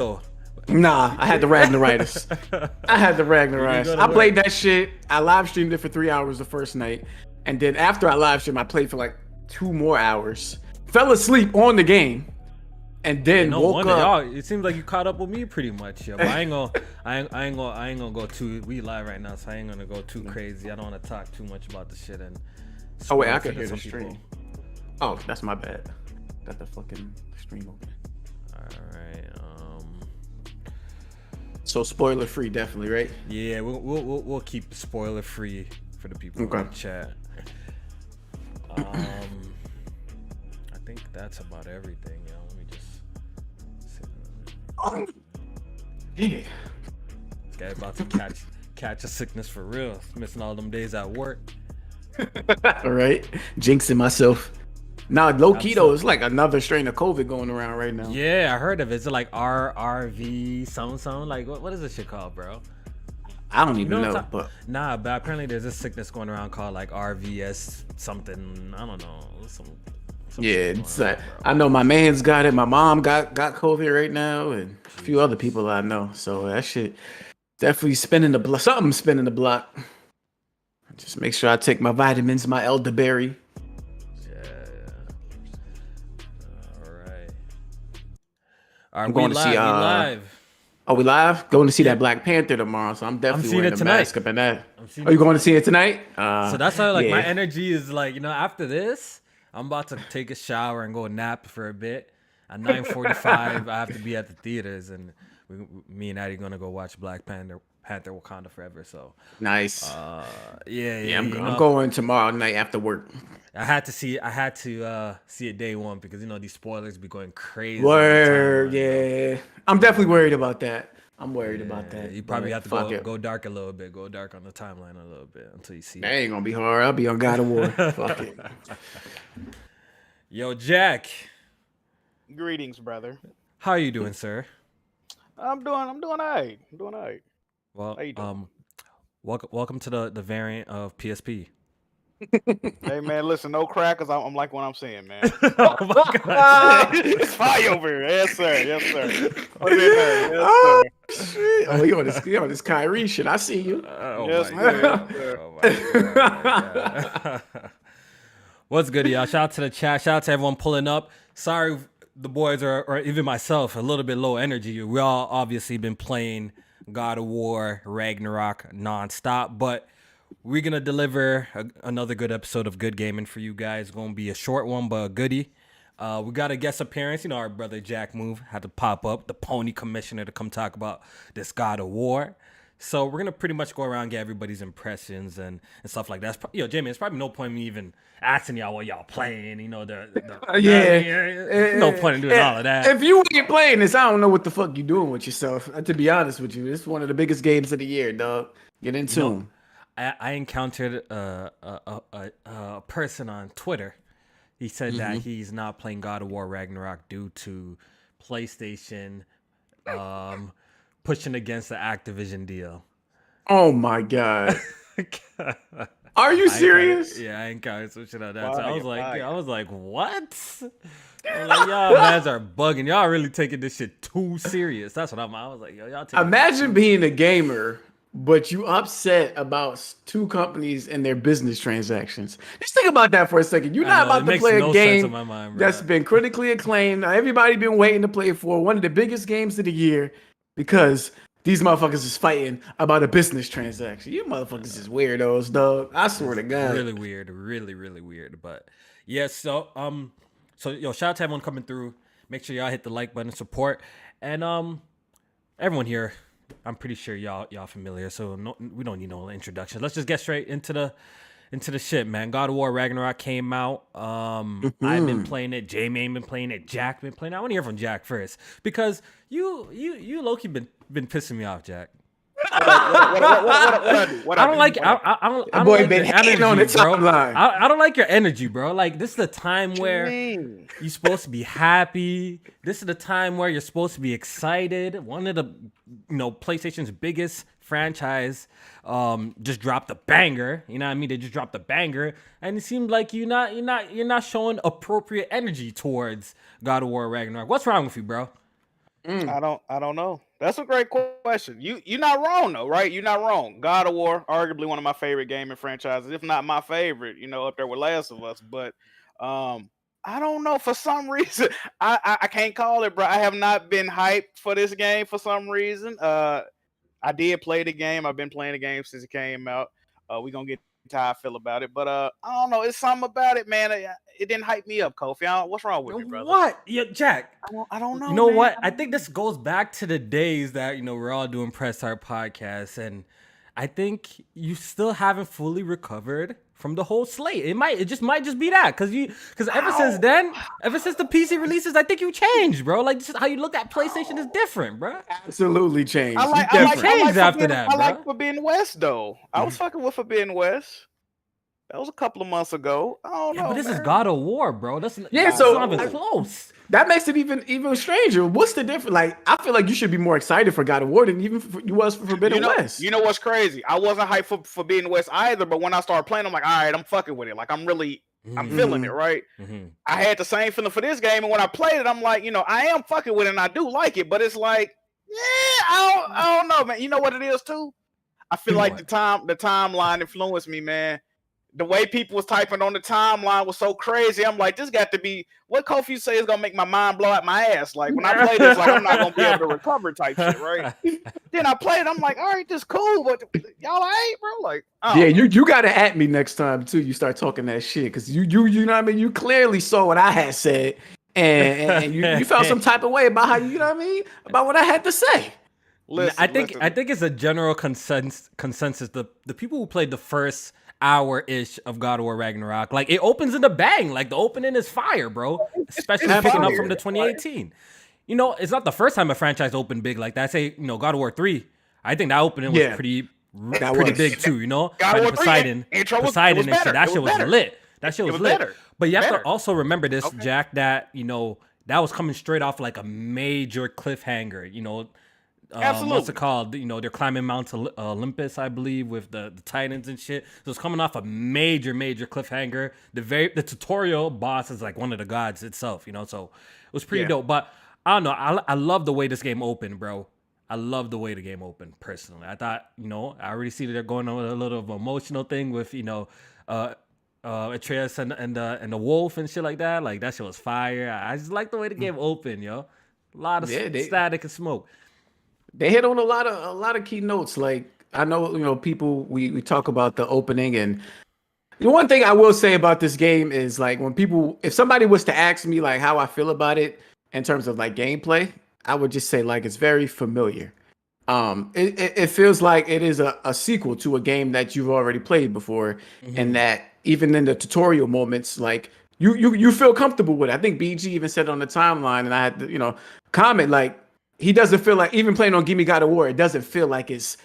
Oh, Nah, I had the Ragnaritis. I played that shit. I live streamed it for 3 hours the first night, and then after I live streamed, I played for like 2 more hours. Fell asleep on the game, and then no woke wonder up. y'all. It seems like you caught up with me pretty much, yo. But I ain't gonna go too. We live right now, so I ain't gonna go too crazy. I don't want to talk too much about the shit and. Oh wait, I spoil can hear some the people. stream. Oh, that's my bad. Got the fucking stream open. All right. So spoiler free, definitely, right? Yeah, we'll keep spoiler free for the people in the chat. I think that's about everything, yo. Let me just. Yeah. This guy about to catch a sickness for real. Missing all them days at work. All right, jinxing myself. Now, low key though, it's like another strain of COVID going around right now. Yeah, I heard of it. Is it like RRV something? Like what is this shit called, bro? I don't even know, but but apparently there's this sickness going around called like RVS something. I don't know. Yeah, it's like I know my man's got it. My mom got COVID right now, and a few other people I know. So that shit definitely spinning the block. Something spinning the block. Just make sure I take my vitamins, my elderberry. I'm going to see. Live. Oh, we live? Going to see that Black Panther tomorrow, so I'm definitely wearing the mask up in that. Oh, you going to see it tonight? So that's how my energy is like. After this, I'm about to take a shower and go nap for a bit. At 9:45, I have to be at the theaters, and me and Addie gonna go watch Black Panther Wakanda Forever. So nice. I'm going tomorrow night after work. I had to see it day one because these spoilers be going crazy. Word, yeah. I'm definitely worried about that. I'm worried about that. You probably have to go dark a little bit, go dark on the timeline a little bit until you see that ain't gonna be hard. I'll be on God of War. Fuck it. Yo, Jack. Greetings, brother. How are you doing, sir? I'm doing all right. Well, welcome to the variant of PSP. Hey man, listen, no crack, cause I'm like what I'm saying, man. Oh my god, it's fire over here. Yes, sir. Yes, sir. Oh shit! Oh, you on this Kyrie shit? I see you. Yes, sir. Oh my god. What's good, y'all? Shout out to the chat. Shout out to everyone pulling up. Sorry, the boys or even myself, a little bit low energy. We all obviously been playing God of War, Ragnarok nonstop, but we're going to deliver another good episode of Good Gaming for you guys. It's going to be a short one, but a goodie. We got a guest appearance. Our brother Jack Move had to pop up, the Pony Commissioner, to come talk about this God of War. So we're going to pretty much go around and get everybody's impressions and stuff like that. Jamie, it's probably no point in me even asking y'all what y'all playing. No point in doing all of that. If you ain't playing this, I don't know what the fuck you doing with yourself. To be honest with you, this is one of the biggest games of the year, dog. Get in tune. I encountered a person on Twitter. He said that he's not playing God of War Ragnarok due to PlayStation pushing against the Activision deal. Oh my god! Are you serious? I encountered some shit on that. So I was like, what? I'm like, y'all mans are bugging. Y'all really taking this shit too serious. That's what I was like, y'all. Imagine being a gamer, but you upset about two companies and their business transactions. Just think about that for a second. You're not about to play a game that's been critically acclaimed. Everybody been waiting to play for one of the biggest games of the year because these motherfuckers is fighting about a business transaction. You motherfuckers is weirdos, dog. I swear to God. Really weird. Really, really weird. But yeah, so shout out to everyone coming through. Make sure y'all hit the like button, support. And everyone here, I'm pretty sure y'all familiar, so we don't need no introduction. Let's just get straight into the shit, man. God of War Ragnarok came out. I've been playing it. Jamie ain't been playing it. Jack been playing it. I want to hear from Jack first because you low-key been pissing me off, Jack. What I do? I don't like your energy, bro. I don't like your energy, bro. Like, this is the time where you're supposed to be happy. This is the time where you're supposed to be excited. One of the PlayStation's biggest franchise just dropped a banger. You know what I mean? They just dropped a banger, and it seemed like you're not showing appropriate energy towards God of War Ragnarok. What's wrong with you, bro? I don't know. That's a great question. You're not wrong though, right? You're not wrong. God of War, arguably one of my favorite gaming franchises, if not my favorite. Up there with Last of Us. But I don't know. For some reason, I can't call it, bro. I have not been hyped for this game for some reason. I did play the game. I've been playing the game since it came out. We're gonna get to how I feel about it. But I don't know. It's something about it, man. It didn't hype me up, Kofi. What's wrong with me, brother? What? Yeah, Jack. I don't know. You know man. what? I think this goes back to the days that we're all doing Press Start podcasts, and I think you still haven't fully recovered from the whole slate. It just might be that because ever since then, ever since the PC releases, I think you changed, bro. Like just how you look at PlayStation is different, bro. Absolutely changed. I like after that, bro. I like Forbidden West though. I was fucking with Forbidden West. That was a couple of months ago. I don't know. But this is God of War, bro. That's not even close. That makes it even stranger. What's the difference? Like, I feel like you should be more excited for God of War than even you was for Forbidden West. You know what's crazy? I wasn't hyped for Forbidden West either, but when I started playing, I'm like, all right, I'm fucking with it. Like, I'm feeling it, right? I had the same feeling for this game, and when I played it, I'm like, I am fucking with it, and I do like it, but it's like, yeah, I don't know, man. You know what it is too? I feel like the timeline influenced me, man. The way people was typing on the timeline was so crazy. I'm like, this got to be what Kofi say is gonna make my mind blow out my ass. Like when I play this, like I'm not gonna be able to recover type shit, right? Then I played, I'm like, all right, this cool, but y'all ain't, bro. Like, yeah, you gotta at me next time too. You start talking that shit because you know what I mean. You clearly saw what I had said, and you felt some type of way about how you know what I mean about what I had to say. Listen, I think it's a general consensus. The people who played the first hour-ish of God of War Ragnarok, like it opens in a bang. Like the opening is fire, bro. Especially picking up from the 2018. It's not the first time a franchise opened big like that. I say, God of War 3. I think that opening was pretty big too. God of War 3, Poseidon and shit. That shit was lit. That shit was lit. Better. But you have to also remember this, Jack, that that was coming straight off like a major cliffhanger. Absolutely. What's it called? They're climbing Mount Olympus, I believe, with the Titans and shit. So it's coming off a major cliffhanger. The tutorial boss is like one of the gods itself, so it was pretty dope. But I don't know. I love the way this game opened, bro. I love the way the game opened, personally. I thought, I already see that they're going on with a little of an emotional thing with, Atreus and the wolf and shit like that. Like that shit was fire. I just like the way the game opened, yo. A lot of static and smoke. They hit on a lot of key notes. Like I know, people we talk about the opening, and the one thing I will say about this game is like if somebody was to ask me like how I feel about it in terms of like gameplay, I would just say like it's very familiar. It feels like it is a sequel to a game that you've already played before, and that even in the tutorial moments, like you feel comfortable with it. I think BG even said on the timeline, and I had to, comment like. He doesn't feel like even playing on Gimme God of War. It doesn't feel like it's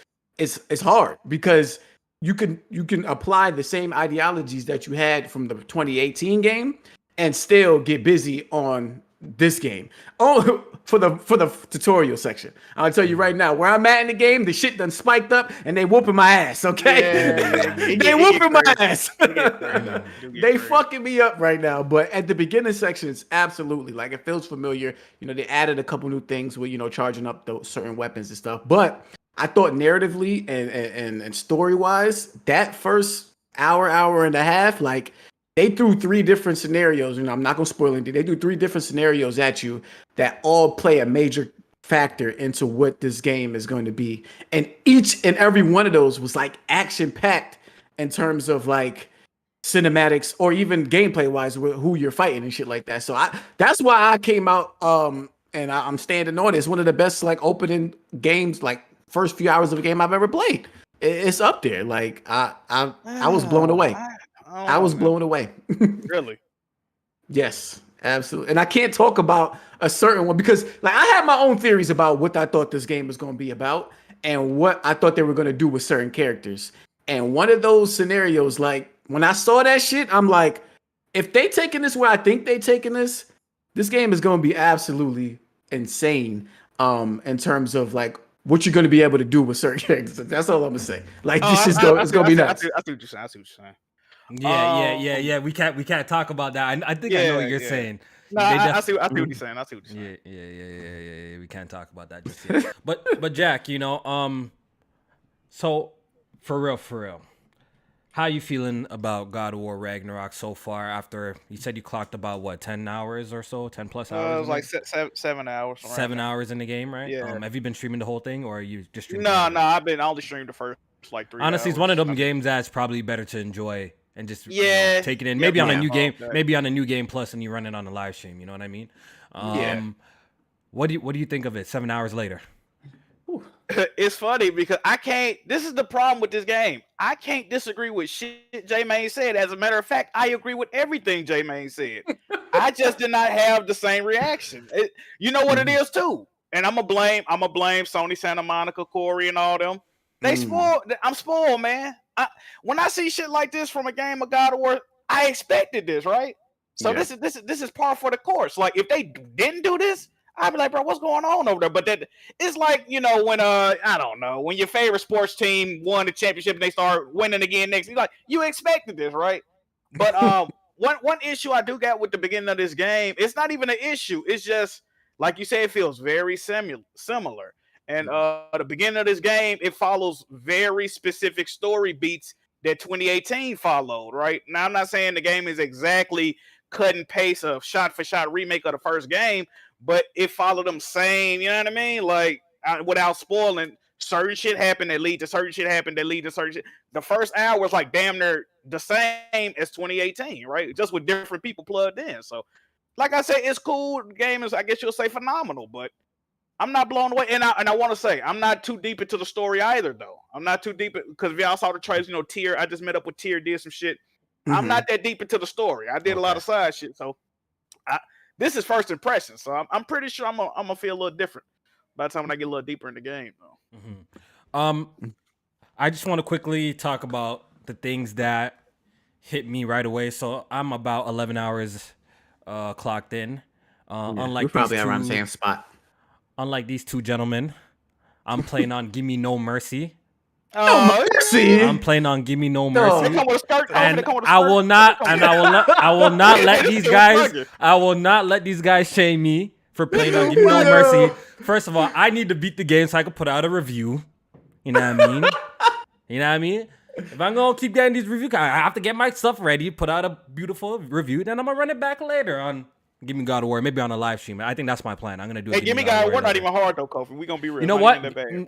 hard because you can apply the same ideologies that you had from the 2018 game and still get busy on this game. Oh, for the tutorial section. I'll tell you right now, where I'm at in the game, the shit done spiked up and they whooping my ass. Okay, they whooping my ass. They fucking me up right now. But at the beginning sections, absolutely, like it feels familiar. They added a couple new things with charging up those certain weapons and stuff. But I thought narratively and story wise, that first hour and a half, like. They threw 3 different scenarios, I'm not gonna spoil anything. They threw 3 different scenarios at you that all play a major factor into what this game is going to be. And each and every one of those was like action packed in terms of like cinematics or even gameplay wise with who you're fighting and shit like that. So that's why I came out and I'm standing on it. It's one of the best like opening games, like first few hours of a game I've ever played. It's up there. Like I was blown away. I was blown away. Really? Yes, absolutely. And I can't talk about a certain one because like I have my own theories about what I thought this game was going to be about and what I thought they were going to do with certain characters. And one of those scenarios, like when I saw that shit, I'm like, if they taking this where I think they taking this game is going to be absolutely insane in terms of like what you're going to be able to do with certain characters. That's all I'm going to say. Like this is going to be nuts. I see what you're saying. Yeah. We can't talk about that. I think I know what you're saying. No, I see what you're saying. Yeah. We can't talk about that just yet. But Jack, so for real, how you feeling about God of War Ragnarok so far? After you said you clocked about what 10 hours or so, 10 plus hours? It was like 7 hours. 7 hours in the game, right? Yeah. Have you been streaming the whole thing, or are you just streaming? No. I only streamed the first like 3 Honestly, hours. it's one of them games that's probably better to enjoy and just take it in. Yeah, Maybe on a new game, maybe on a new game plus, and you run it on a live stream. You know what I mean? What do you think of it? 7 hours later. It's funny because I can't. This is the problem with this game. I can't disagree with shit J-Main said. As a matter of fact, I agree with everything J-Main said. I just did not have the same reaction. You know what it is too, and I'm gonna blame Sony Santa Monica, Corey, and all them. They spoiled. I'm spoiled, man. When I see shit like this from a game of God of War, I expected this, right? So this is par for the course. Like if they didn't do this, I'd be like, bro, what's going on over there? But that it's like, when I don't know, when your favorite sports team won the championship and they start winning again next, like you expected this, right? But one issue I do got with the beginning of this game, it's not even an issue. It's just like you say, it feels very similar. And the beginning of this game, it follows very specific story beats that 2018 followed, right? Now I'm not saying the game is exactly cut and paste a shot for shot remake of the first game, but it followed them same, you know what I mean? Like without spoiling, certain shit happened that lead to certain shit happened that lead to certain shit. The first hour was like damn near the same as 2018, right? Just with different people plugged in. So, like I said, it's cool. The game is, I guess you'll say, phenomenal, but I'm not blown away. And I want to say, I'm not too deep into the story either, though. I'm not too deep because if y'all saw the trailers, Tier, I just met up with Tier, did some shit. I'm not that deep into the story. I did a lot of side shit, so this is first impression. So I'm pretty sure I'm gonna feel a little different by the time when I get a little deeper in the game, though. I just want to quickly talk about the things that hit me right away. So I'm about 11 hours clocked in. Unlike we're probably around the same spot. Unlike these two gentlemen, I'm playing on Give Me No Mercy. Mercy. I'm playing on Give Me No Mercy. And I will not let these guys. I will not let these guys shame me for playing on Give Me No Mercy. First of all, I need to beat the game so I can put out a review. You know what I mean? If I'm gonna keep getting these reviews, I have to get my stuff ready, put out a beautiful review, then I'm gonna run it back later on Give Me God of War, maybe on a live stream. I think that's my plan. I'm gonna do it. Hey, Give Me God of War not even hard though, Kofi. We gonna be real. You know what?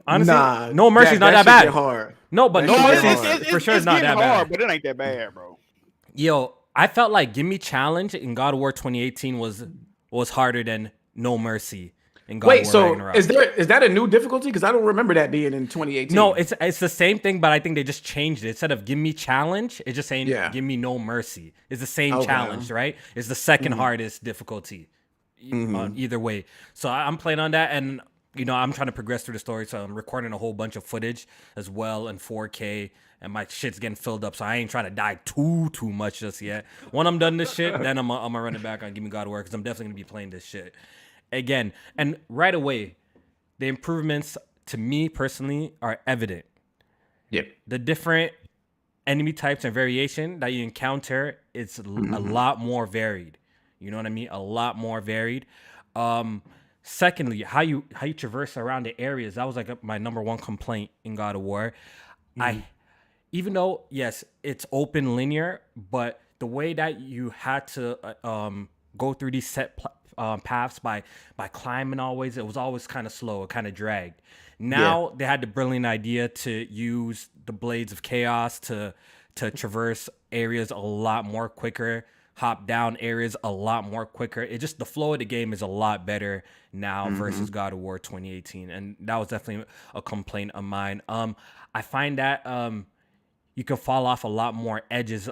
Honestly, No Mercy's not that bad. Hard. No, but No Mercy for sure is not that bad. But it ain't that bad, bro. Yo, I felt like Give Me Challenge in God of War 2018 was harder than No Mercy in God of War Ragnarok. Is that a new difficulty? Because I don't remember that being in 2018. No, it's the same thing, but I think they just changed it. Instead of Give Me Challenge, it's just saying Give Me No Mercy. It's the same challenge, right? It's the second hardest difficulty. Either way. So I'm playing on that, and I'm trying to progress through the story, so I'm recording a whole bunch of footage as well in 4K, and my shit's getting filled up, so I ain't trying to die too much just yet. When I'm done this shit, then I'm gonna run it back on Give Me God of War, because I'm definitely gonna be playing this shit again. And right away, the improvements to me personally are evident. Yep. The different enemy types and variation that you encounter, it's a lot more varied. You know what I mean? A lot more varied. Secondly, how you traverse around the areas, that was like my number one complaint in God of War. Even though, yes, it's open linear, but the way that you had to go through these set paths by climbing it was always kind of slow. It kind of dragged. Now they had the brilliant idea to use the Blades of Chaos to traverse areas a lot more quicker, hop down areas a lot more quicker. The flow of the game is a lot better now versus God of War 2018. And that was definitely a complaint of mine. I find that you can fall off a lot more edges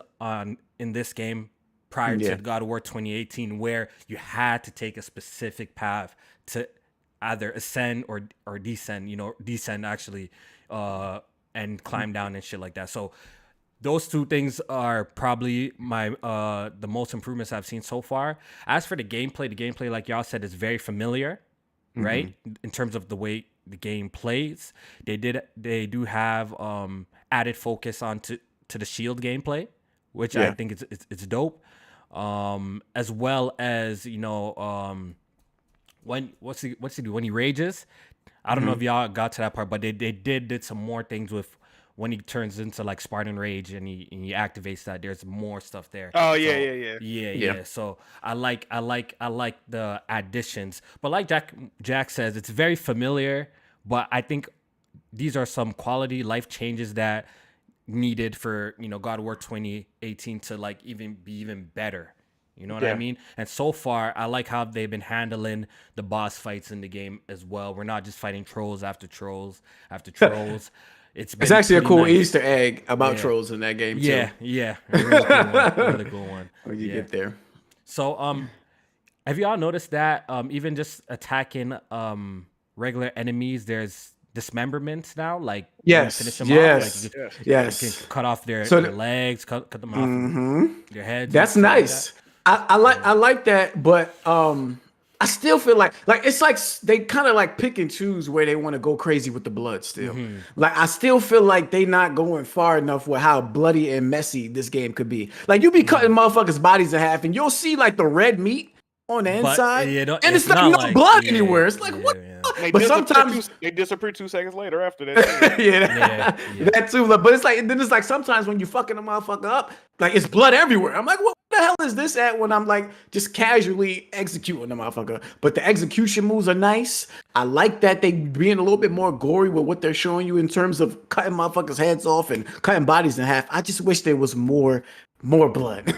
in this game prior to God of War 2018, where you had to take a specific path to either ascend or descend, descend actually, and climb down and shit like that. So those two things are probably the most improvements I've seen so far. As for the gameplay, like y'all said, is very familiar, right? In terms of the way the game plays, they do have added focus to the shield gameplay, which I think it's dope. as well as what's he do when he rages. I don't know if y'all got to that part, but they did some more things with when he turns into like Spartan Rage and he activates that. There's more stuff there. Oh yeah. So I like the additions, but like Jack says, it's very familiar. But I think these are some quality life changes that needed for God of War 2018 to like be even better. You know what I mean? And so far, I like how they've been handling the boss fights in the game as well. We're not just fighting trolls after trolls after trolls. It's actually a cool nice Easter egg about trolls in that game too. Yeah. A really cool one. Really cool one. When you get there. So, have y'all noticed that even just attacking regular enemies, there's dismemberments now? Like finish them off, like you can cut off their legs, cut them off their heads. That's nice. I like that, but I still feel like it's like they kind of like pick and choose where they want to go crazy with the blood still. Like I still feel like they not going far enough with how bloody and messy this game could be. Like you be cutting motherfuckers' bodies in half and you'll see like the red meat on the inside, and it's like no blood anywhere. It's like what? But sometimes they disappear 2 seconds later after that. That too. But it's like sometimes when you fucking a motherfucker up, like it's blood everywhere. I'm like, what the hell is this at when I'm like just casually executing the motherfucker? But the execution moves are nice. I like that they being a little bit more gory with what they're showing you in terms of cutting motherfuckers' heads off and cutting bodies in half. I just wish there was more blood,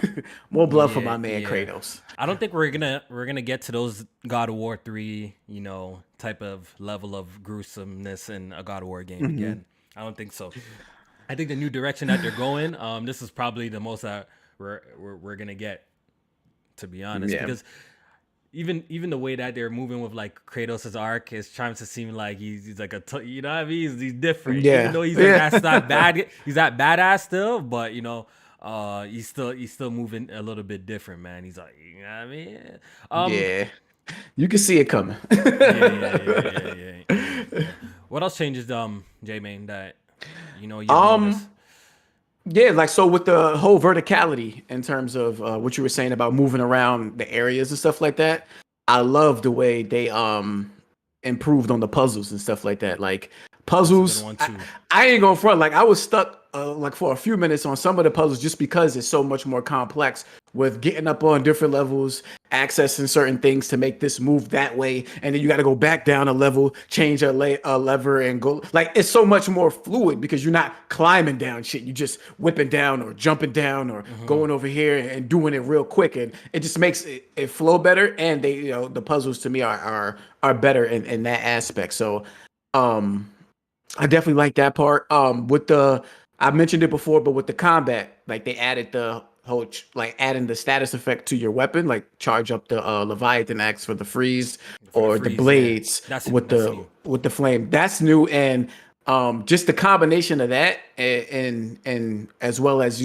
more blood for my man Kratos. I don't think we're gonna get to those God of War 3, type of level of gruesomeness in a God of War game again. I don't think so. I think the new direction that they're going, this is probably the most that we're gonna get, to be honest, because even the way that they're moving with like Kratos' arc is trying to seem like he's like you know what I mean? He's different. Even though he's like that's not bad. He's that badass still, but he's still moving a little bit different, man. He's like, you know what I mean? You can see it coming. What else changes, J-Main, that you noticed? Yeah, like so with the whole verticality in terms of what you were saying about moving around the areas and stuff like that. I love the way they improved on the puzzles and stuff like that. Like puzzles, I ain't gonna front. Like I was stuck like for a few minutes on some of the puzzles just because it's so much more complex with getting up on different levels, accessing certain things to make this move that way, and then you got to go back down a level, change a lever, and go. Like it's so much more fluid because you're not climbing down shit. You just whipping down or jumping down or going over here and doing it real quick, and it just makes it flow better. And they, the puzzles to me are better in that aspect. So, I definitely like that part. I mentioned it before, but with the combat, like they added the whole adding the status effect to your weapon, like charge up the Leviathan axe for the freeze or the blades with the flame. That's new, and just the combination of that and as well as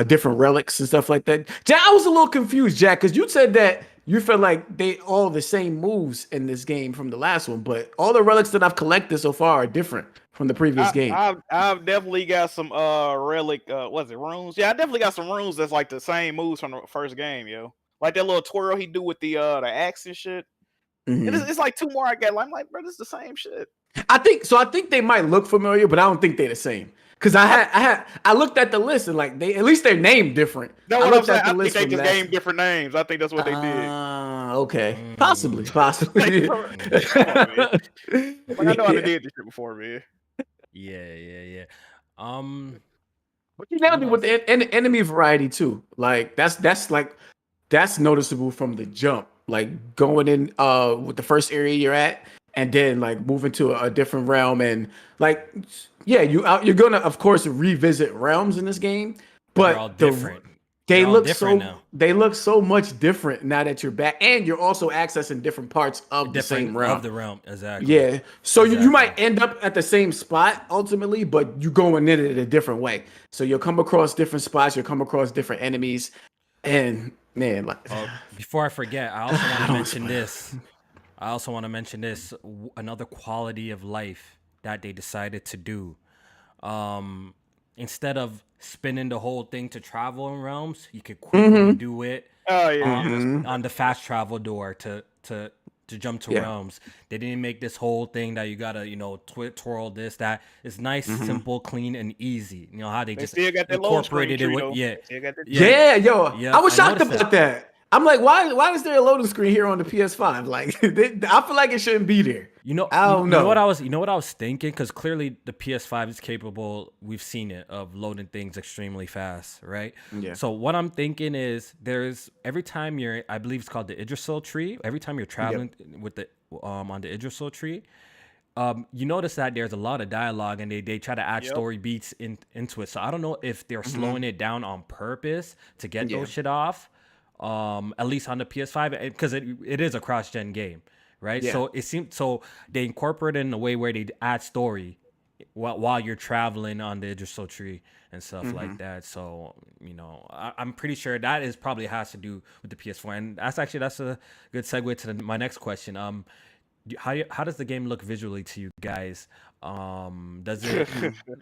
different relics and stuff like that. Jack, I was a little confused, Jack, because you said that you felt like they all the same moves in this game from the last one, but all the relics that I've collected so far are different from the previous game. I've definitely got some relic runes? Yeah, I definitely got some runes that's like the same moves from the first game, yo. Like that little twirl he do with the axe and shit. It's like 2 more I got. I'm like, bro, this is the same shit. I think they might look familiar, but I don't think they're the same. Cause I looked at the list and like at least they're named different. No, I looked at the list. I think they just named different names. I think that's what they did. Okay, possibly. Like, I know I did this shit before, man. Yeah. But you nailed it with the enemy variety too. Like that's noticeable from the jump. Like going in with the first area you're at, and then like moving to a different realm, and like you're gonna of course revisit realms in this game, but they're all different. They look so much different now that you're back, and you're also accessing different parts of the same realm. Of the realm, exactly. Yeah, so you might end up at the same spot ultimately, but you going in it a different way. So you'll come across different spots, you'll come across different enemies, and man, like before I forget, I also want to mention this. Another quality of life that they decided to do. instead of spinning the whole thing to travel in realms, you could quickly do it on the fast travel door to jump to realms. They didn't make this whole thing that you gotta, twirl this, that. It's nice, simple, clean, and easy. You know how they just still got that incorporated it with I was shocked about that. I'm like, why is there a loading screen here on the PS5? Like, I feel like it shouldn't be there. I don't know. You know what I was thinking? Because clearly the PS5 is capable. We've seen it of loading things extremely fast, right? Yeah. So what I'm thinking is every time I believe it's called the Yggdrasil tree. Every time you're traveling with the on the Yggdrasil tree, you notice that there's a lot of dialogue and they try to add story beats into it. So I don't know if they're slowing it down on purpose to get those shit off. At least on the PS5, because it is a cross-gen game, right? Yeah. So it seemed they incorporate it in a way where they add story while you're traveling on the Yggdrasil tree and stuff like that. So I'm pretty sure that is probably has to do with the PS4, and that's a good segue to my next question. How does the game look visually to you guys? Does it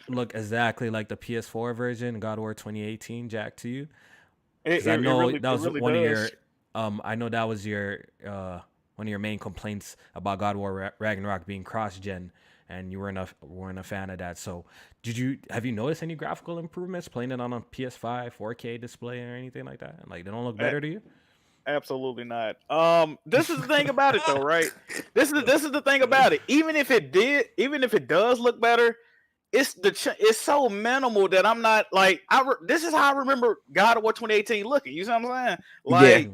look exactly like the PS4 version, God of War 2018, Jack, to you? Because I know that was one of your, I know that was your one of your main complaints about God of War Ragnarok being cross-gen, and you weren't a fan of that. So, have you noticed any graphical improvements playing it on a PS5 4K display or anything like that? Like, they don't look better to you? Absolutely not. This is the thing about it, though, right? This is the thing about it. Even if it does look better, it's so minimal that I'm not like this is how I remember God of War 2018 looking. You see what I'm saying? Like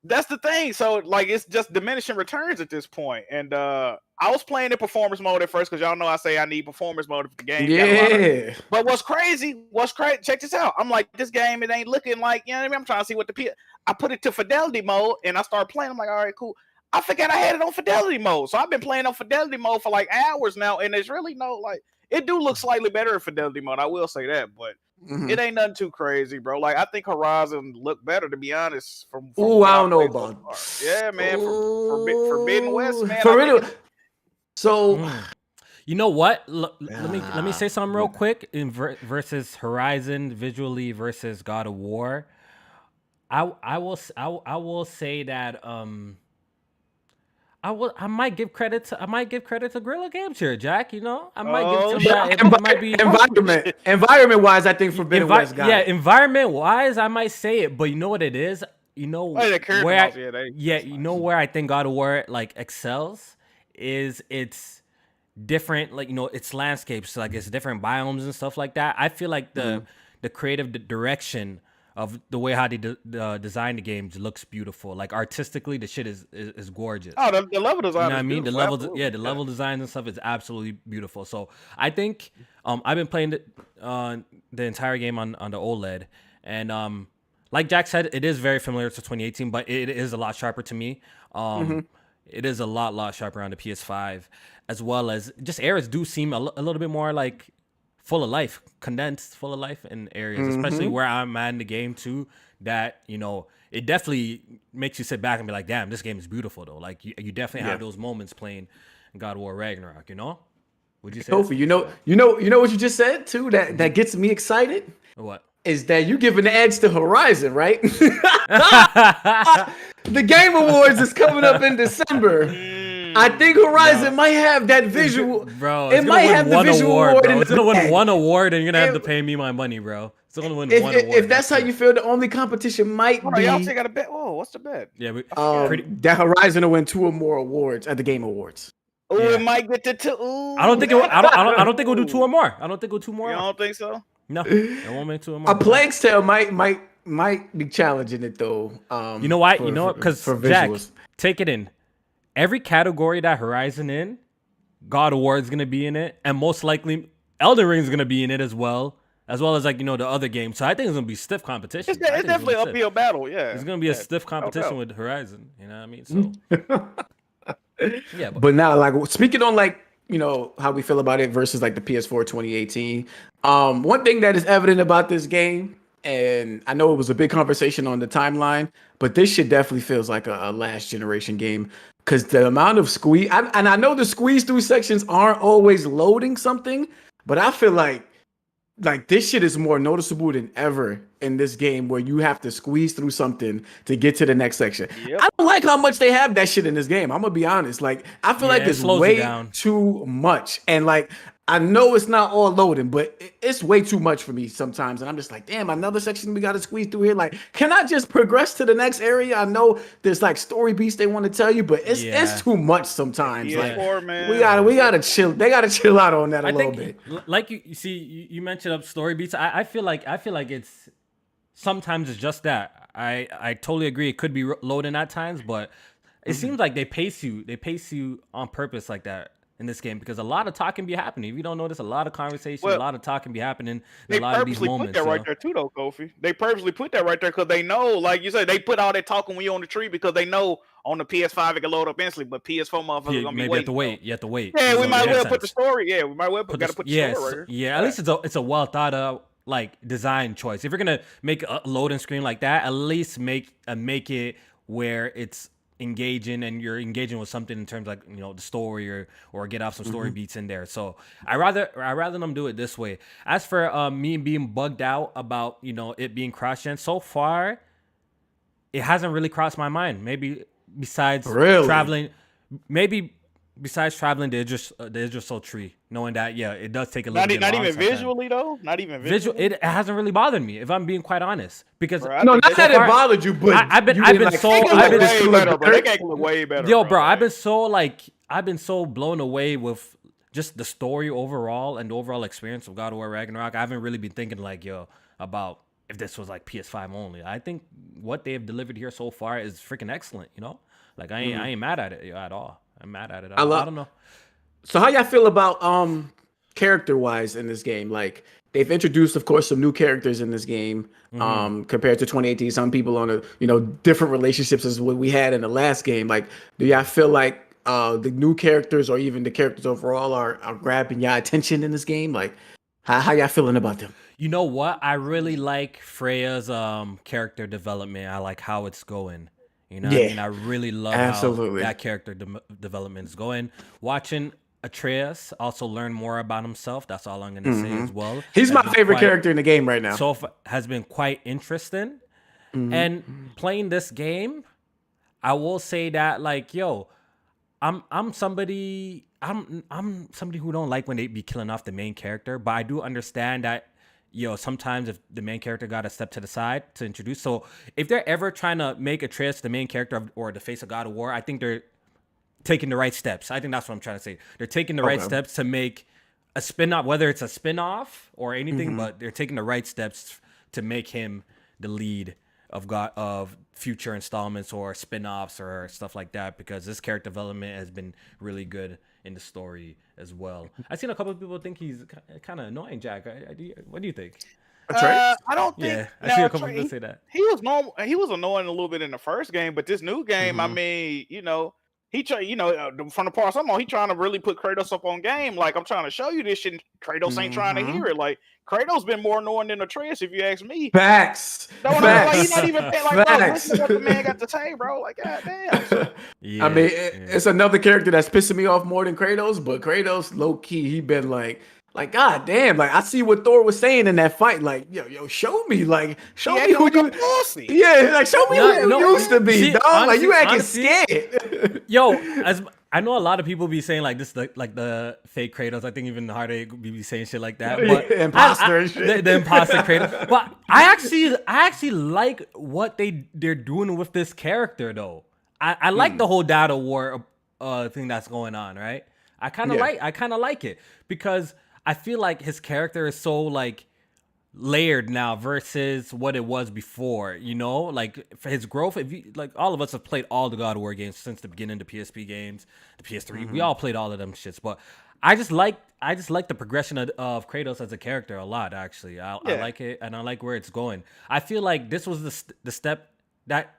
that's the thing. So like it's just diminishing returns at this point. And I was playing in performance mode at first because y'all know I say I need performance mode if the game. Yeah. But what's crazy? Check this out. I'm like, this game, it ain't looking like, you know what I mean? I'm trying to see what I put it to fidelity mode and I start playing. I'm like, all right, cool. I forgot I had it on fidelity mode. So I've been playing on fidelity mode for like hours now, and there's really no like. It do look slightly better in fidelity mode. I will say that, but it ain't nothing too crazy, bro. Like I think Horizon looked better, to be honest. From I don't know about. Yeah, man. Forbidden West, man. For real. So, you know what? Let me say something real quick. Versus Horizon visually versus God of War, I will say that I might give credit to Guerrilla Games here, Jack. I might give that. It might be environment wise. I think Forbidden West got it. Environment wise, I might say it, but you know what it is. Where I think God of War like excels is it's different. Like its landscapes, like it's different biomes and stuff like that. I feel like the creative direction of the way how they design the games looks beautiful. Like artistically, the shit is gorgeous. Oh, the level design. You know what I mean? The level, level design and stuff is absolutely beautiful. So I think I've been playing the entire game on the OLED, and like Jack said, it is very familiar to 2018, but it is a lot sharper to me. It is a lot sharper on the PS5, as well as just areas do seem a little bit more like full of life, condensed, full of life in areas, especially where I'm at in the game too. That it definitely makes you sit back and be like, "Damn, this game is beautiful." Though, like you definitely have those moments playing God of War Ragnarok. Would you say? Kofi, you know what you just said too. That gets me excited. What is that? You giving the edge to Horizon, right? The Game Awards is coming up in December. I think Horizon might have that visual. Bro, it might have the visual award. It's gonna win one award, and you're gonna have to pay me my money, bro. It's gonna win one award. If that's how you feel, the only competition might be. Y'all got a bet. Oh, what's the bet? Yeah, that Horizon will win 2 or more awards at the Game Awards. Oh, it might get to 2. I don't think I don't think we'll do 2 or more. I don't think we'll do 2 more. You don't think so? No, it won't make 2 or more. A Plague's Tale might be challenging it though. You know why? Because Jack, take it in. Every category that Horizon in, God of War is gonna be in it, and most likely Elden Ring is gonna be in it as well as like the other games. So I think it's gonna be stiff competition. It's definitely an uphill battle. Yeah, it's gonna be a stiff competition with Horizon. You know what I mean? So yeah, but now like speaking on like how we feel about it versus like the PS4 2018. One thing that is evident about this game, and I know it was a big conversation on the timeline, but this shit definitely feels like a last generation game. Because the amount of squeeze, I know the squeeze through sections aren't always loading something, but I feel like like this shit is more noticeable than ever in this game, where you have to squeeze through something to get to the next section. Yep. I don't like how much they have that shit in this game. I'm gonna be honest. Like I feel like it's way too much, and like I know it's not all loading, but it's way too much for me sometimes. And I'm just like, damn, another section we got to squeeze through here. Like, can I just progress to the next area? I know there's like story beats they want to tell you, but it's too much sometimes. Like, we gotta chill. They gotta chill out on that a little bit. Like you see, you mentioned up story beats. I feel like it's sometimes it's just that. I totally agree. It could be loading at times, but it seems like they pace you on purpose like that in this game, because a lot of talking be happening. If you don't notice, a lot of conversation, a lot of talking be happening in a lot of these moments. They purposely put that right there too, though, Kofi. They purposely put that right there because they know, like you said, they put all that talking when you're on the tree because they know on the PS5 it can load up instantly, but PS4 motherfuckers gonna be waiting. You have to wait. Yeah, we might as well put the story. Yeah, we might as well put the story right here. Yeah, at least it's a well thought out like design choice. If you're gonna make a loading screen like that, at least make it where it's engaging and you're engaging with something in terms like, you know, the story or get off some story beats in there. So I rather them do it this way. As for me being bugged out about, you know, it being cross-gen, so far it hasn't really crossed my mind. Maybe besides traveling, they're just so tree, knowing that it does take a little bit. Not even visually though. Not even visually. It hasn't really bothered me, if I'm being quite honest. Because not that it bothered you, but I've been way better. Yo, bro, I've been so blown away with just the story overall and the overall experience of God of War Ragnarok. I haven't really been thinking like about if this was like PS5 only. I think what they have delivered here so far is freaking excellent. You know, like I ain't mad at it at all. I'm mad at it. I don't know. So how y'all feel about character wise in this game? Like they've introduced, of course, some new characters in this game compared to 2018. Some people on different relationships as what we had in the last game. Like, do y'all feel like the new characters or even the characters overall are grabbing y'all attention in this game? Like, how y'all feeling about them? You know what? I really like Freya's character development. I like how it's going. You know, what I mean, I really love how that character development is going. Watching Atreus also learn more about himself. That's all I'm gonna say as well. He's my favorite character in the game right now. So has been quite interesting. And playing this game, I will say that like, I'm somebody who don't like when they be killing off the main character, but I do understand that. Sometimes if the main character got to step to the side to introduce. So if they're ever trying to make Atreus the main character or the face of God of War, I think they're taking the right steps. I think that's what I'm trying to say. They're taking the right steps to make a spin-off, whether it's a spin-off or anything, but they're taking the right steps to make him the lead of future installments or spin-offs or stuff like that, because this character development has been really good in the story as well. I've seen a couple of people think he's kind of annoying, Jack. What do you think? I don't think. Yeah, I see a couple people say that. He was normal. He was annoying a little bit in the first game, but this new game, I mean, he from the parts I'm on, he trying to really put Kratos up on game. Like, I'm trying to show you this shit, and Kratos ain't trying to hear it. Like, Kratos been more annoying than Atreus, if you ask me. Facts. No, like, he's not even like, bro, listen to what the man got to say, bro. Like, goddamn. So, I mean, it's another character that's pissing me off more than Kratos, but Kratos, low key, he been like, god damn, like I see what Thor was saying in that fight. Like, yo, show me me who you pussy. Yeah, like show me who you used to be, dog. Honestly, like you acting scared. Yo, as I know a lot of people be saying like this, like the fake Kratos. I think even Heartache be saying shit like that. But imposter and shit. The imposter Kratos. But I actually like what they're doing with this character though. I like the whole data war thing that's going on, right? I kind of like it because I feel like his character is so like layered now versus what it was before, like for his growth. If you like, all of us have played all the God of War games since the beginning, the PSP games, the PS3, we all played all of them shits, but I just like the progression of Kratos as a character a lot, actually. I like it, and I like where it's going. I feel like this was the step that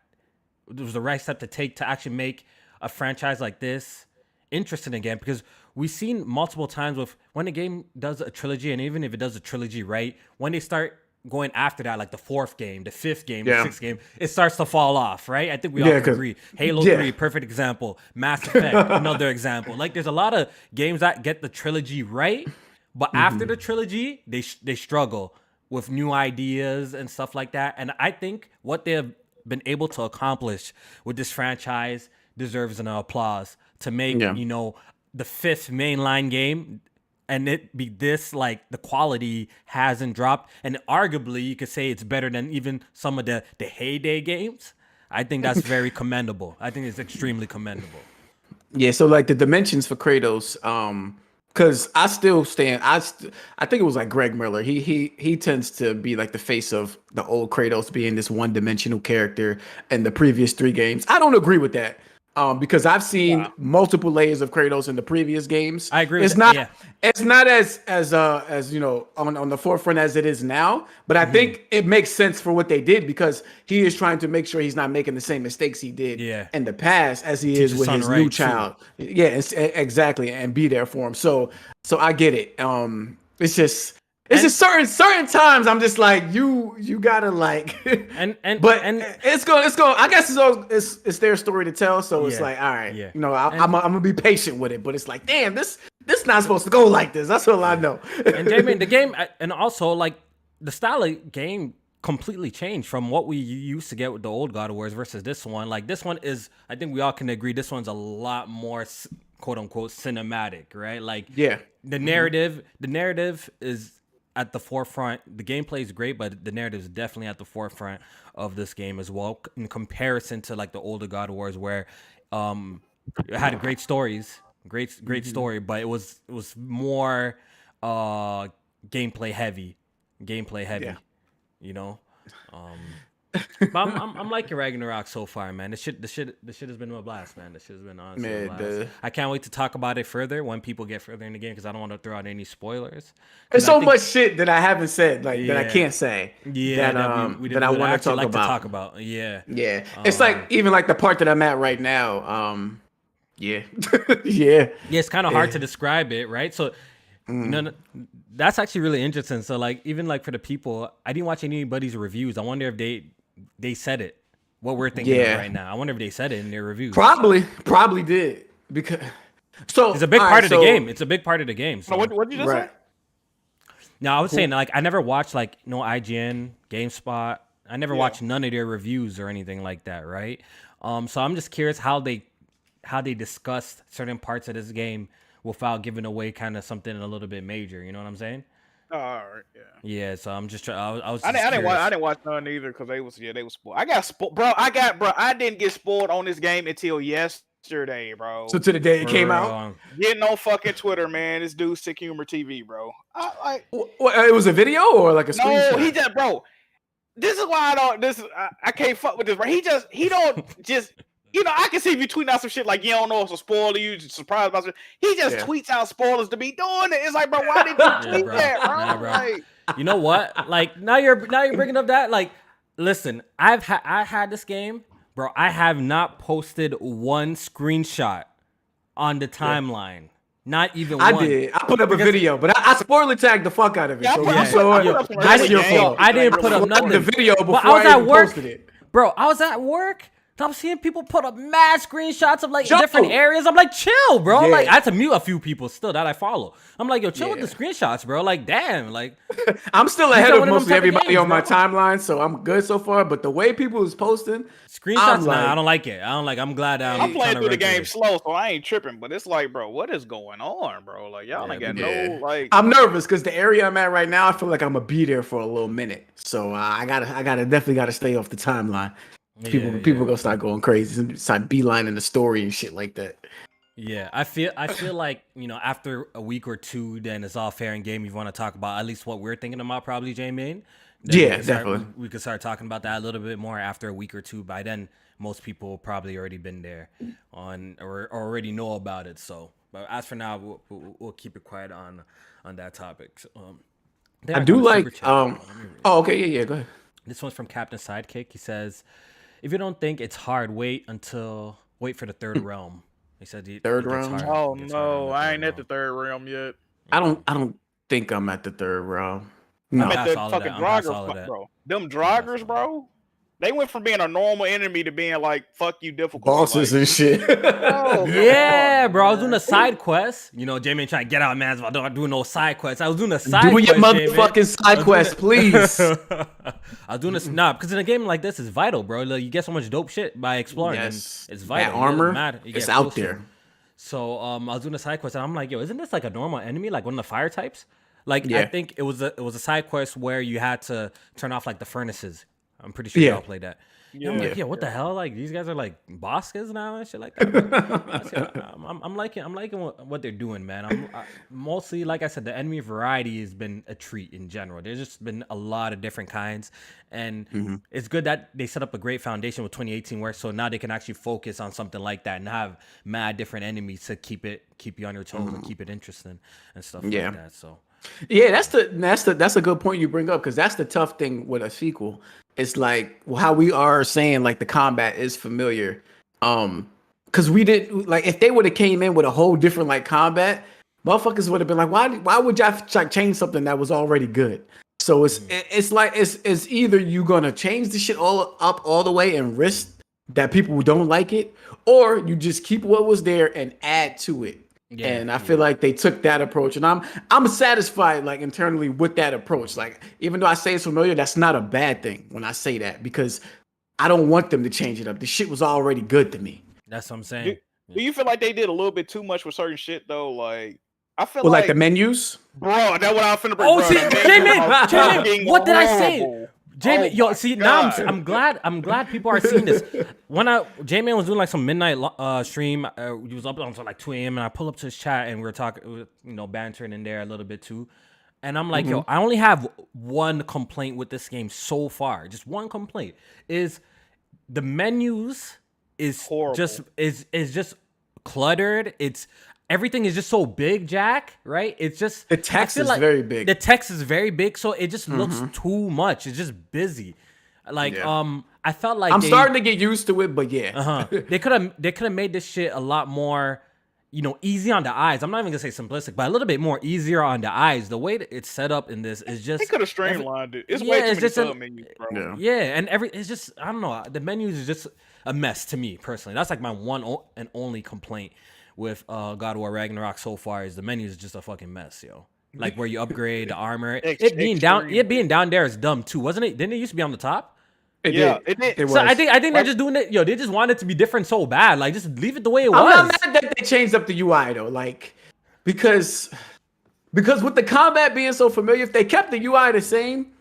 was the right step to take to actually make a franchise like this interesting again, because we've seen multiple times with when a game does a trilogy, and even if it does a trilogy right, when they start going after that, like the fourth game, the fifth game, the sixth game, it starts to fall off, right? I think we all agree. Halo 3, perfect example. Mass Effect, another example. Like there's a lot of games that get the trilogy right, But after the trilogy, they struggle with new ideas and stuff like that. And I think what they have been able to accomplish with this franchise deserves an applause to make, the 5th mainline game and it be this, like, the quality hasn't dropped. And arguably, you could say it's better than even some of the heyday games. I think that's very commendable. I think it's extremely commendable. Yeah, so like the dimensions for Kratos, because I still stand. I think it was like Greg Miller. He tends to be like the face of the old Kratos being this one-dimensional character in the previous 3 games. I don't agree with that. Because I've seen multiple layers of Kratos in the previous games. I agree. It's not as on the forefront as it is now. But I think it makes sense for what they did because he is trying to make sure he's not making the same mistakes he did in the past as he is with his new child. Too. Yeah, exactly, and be there for him. So I get it. It's just certain times I'm just like you gotta like it's going I guess it's their story to tell, so it's like, all right, I'm gonna be patient with it, but it's like, damn, this not supposed to go like this. That's all I know. And Jamie, the game, and also like the style of game completely changed from what we used to get with the old God of Wars versus this one. Like this one is, I think we all can agree, this one's a lot more quote unquote cinematic, right? Like the narrative is at the forefront. The gameplay is great, but the narrative is definitely at the forefront of this game as well, in comparison to like the older God of Wars, where it had great stories, great story, but it was more gameplay heavy, you know. But I'm liking Ragnarok so far, man. The shit has been a blast, man. This shit has been honestly a blast. I can't wait to talk about it further when people get further in the game because I don't want to throw out any spoilers. There's so much shit that I haven't said, like that I can't say. Yeah, that I want to talk about. Yeah. It's like even like the part that I'm at right now. Yeah. It's kind of hard to describe it, right? So. That's actually really interesting. So like even like for the people, I didn't watch anybody's reviews. I wonder if they said it. What we're thinking of right now. I wonder if they said it in their reviews. Probably did, because it's a big part of the game. It's a big part of the game. So what did you just say? No, I was saying like I never watched like IGN, GameSpot. I never watched none of their reviews or anything like that, right? So I'm just curious how they discussed certain parts of this game without giving away kind of something a little bit major, you know what I'm saying? Oh, all right, yeah. So I'm just trying. I didn't watch none either because they was spoiled. I got spoiled, bro. I didn't get spoiled on this game until yesterday, bro. So to the day it came out. Getting on fucking Twitter, man. This dude Sick Humor TV, bro. It was a video or like a screenshot? No, he just, bro. This is why I can't fuck with this, bro. He don't just. You know, I can see if you tweet out some shit like you don't know it's a spoiler, you surprised about it. He just tweets out spoilers to be doing it. It's like, bro, why did you tweet that, bro? Nah, bro. Like, you know what? Like now you're bringing up that. Like, listen, I had this game, bro. I have not posted one screenshot on the timeline. Not even one. I did. I put up a video, but I spoiler tagged the fuck out of it. That's your fault. I didn't put up nothing. The video before I was at work, posted it. Bro, I was at work. I'm seeing people put up mad screenshots of like different areas. I'm like, chill, bro. Like, I had to mute a few people still that I follow. I'm like, yo, chill with the screenshots, bro. Like, damn, like I'm still ahead of mostly everybody on my timeline, so I'm good so far. But the way people is posting screenshots, I don't like it. I'm glad I'm playing through the game slow, so I ain't tripping. But it's like, bro, what is going on, bro? Like, y'all ain't got no like. I'm nervous because the area I'm at right now, I feel like I'm gonna be there for a little minute. So I definitely gotta stay off the timeline. People gonna start going crazy, start beelining the story and shit like that. Yeah, I feel like, you know, after a week or two, then it's all fair and game. You want to talk about at least what we're thinking about, probably, J-Main. Definitely. We could start talking about that a little bit more after a week or two. By then, most people will probably already been there or already know about it. So, but as for now, we'll keep it quiet on that topic. So, I do like. Oh, okay, yeah, go ahead. This one's from Captain Sidekick. He says, if you don't think it's hard, wait for the third realm. He said third realm. Oh no, I ain't at the third realm yet. I don't think I'm at the third realm. No. I'm at the fucking Draugr, bro. Them Draugrs, bro. They went from being a normal enemy to being like fuck you difficult bosses and shit. Oh, yeah, bro. I was doing a side quest. You know, J-Man trying to get out, man. I don't do no side quests. I was doing a side quest. Do your motherfucking side quest, please. I was doing this because in a game like this, it's vital, bro. Like, you get so much dope shit by exploring. Yes, it's vital. That armor, it's out there. So I was doing a side quest, and I'm like, yo, isn't this like a normal enemy, like one of the fire types? Like, Yeah. I think it was a side quest where you had to turn off like the furnaces. I'm pretty sure y'all played that. Yeah. I'm like, what the hell? Like, these guys are like bosses now and shit like that. I'm liking what they're doing, man. Mostly, like I said, the enemy variety has been a treat in general. There's just been a lot of different kinds, and it's good that they set up a great foundation with 2018 work. So now they can actually focus on something like that and have mad different enemies to keep you on your toes and keep it interesting and stuff like that. So. Yeah, that's a good point you bring up, because that's the tough thing with a sequel. It's like how we are saying like the combat is familiar. Because we did like if they would have came in with a whole different like combat, motherfuckers would have been like, why would y'all change something that was already good? So it's like it's either you gonna change the shit all the way and risk that people don't like it, or you just keep what was there and add to it. Yeah, and I feel like they took that approach, and I'm satisfied like internally with that approach. Like, even though I say it's familiar, that's not a bad thing when I say that, because I don't want them to change it up. The shit was already good to me. That's what I'm saying. Do you feel like they did a little bit too much with certain shit though? Like, I feel like the menus, bro. That's what I'm finna bring. Oh, see, J-Man, what did I say? J-Man, yo, see, now I'm glad people are seeing this. When J-Man was doing like some midnight stream, he was up until like 2 a.m. and I pull up to his chat and we were talking, bantering in there a little bit too. And I'm like, yo, I only have one complaint with this game so far. Just one complaint is the menus is horrible. just cluttered. Everything is just so big, Jack, right? It's just the text is very big. The text is very big, so it just looks too much. It's just busy. Like, I felt like I'm starting to get used to it, but yeah. They could have made this shit a lot more, easy on the eyes. I'm not even gonna say simplistic, but a little bit more easier on the eyes. The way that it's set up in this is just they could have streamlined it. It's way too many sub menus, bro. Yeah, and it's just, I don't know. The menus is just a mess to me personally. That's like my one and only complaint with God of War Ragnarok so far, is the menu is just a fucking mess, yo. Like where you upgrade the armor, it being down there is dumb too, wasn't it? Didn't it used to be on the top? It did. It was. So I think they're just doing it. Yo, they just want it to be different so bad. Like, just leave it the way it was. I'm not mad that they changed up the UI though, like because with the combat being so familiar, if they kept the UI the same,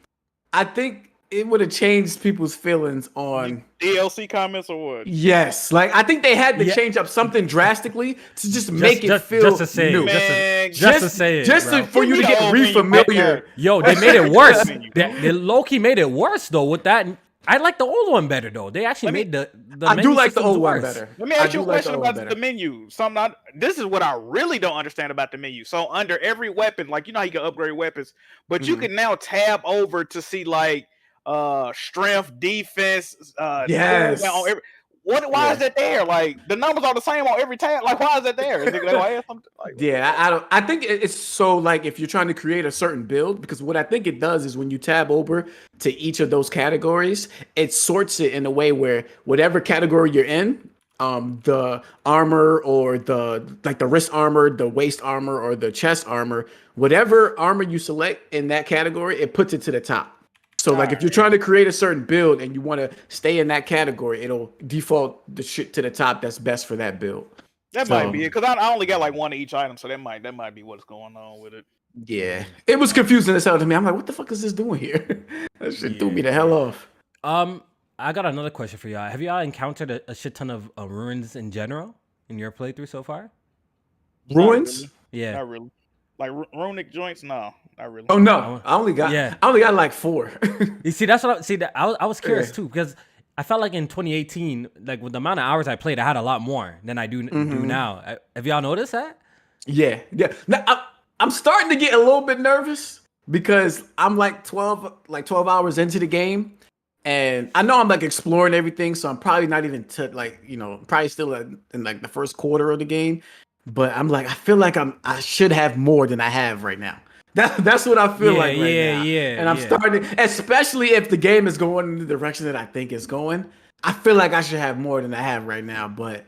I think it would have changed people's feelings on DLC comments or what? Yes, like I think they had to change up something drastically to just make it feel just to say new. Just to say it, for you to get refamiliar. Yo, they made it worse. They low-key made it worse though with that. I like the old one better though. They actually made the I do like the old one better. Let me ask you a question about the menu. This is what I really don't understand about the menu. So under every weapon, like how you can upgrade weapons, but you can now tab over to see like strength, defense, yes. Why is that there? Like the numbers are the same on every tab. Like, why is that there? Is it like, I think it's so like if you're trying to create a certain build, because what I think it does is when you tab over to each of those categories, it sorts it in a way where whatever category you're in, the armor or the wrist armor, the waist armor, or the chest armor, whatever armor you select in that category, it puts it to the top. So like if you're trying to create a certain build and you want to stay in that category, it'll default the shit to the top that's best for that build. That might be it, because I only got like one of each item, so that might be what's going on with it. Yeah, it was confusing as hell to me. I'm like, what the fuck is this doing here? That shit threw me the hell off. I got another question for y'all. Have y'all encountered a shit ton of ruins in general in your playthrough so far? Ruins? Yeah, not really. Like Runic joints? No, not really. Oh no, I only got like 4. You see, that's what I was curious too, because I felt like in 2018, like with the amount of hours I played, I had a lot more than I do now. Have y'all noticed that? Yeah. Now, I'm starting to get a little bit nervous because I'm like 12 hours into the game, and I know I'm like exploring everything, so I'm probably not even probably still in like the first quarter of the game. But I'm like, I feel like I should have more than I have right now. That's what I feel like right now. Yeah. And I'm starting, especially if the game is going in the direction that I think it's going. I feel like I should have more than I have right now, but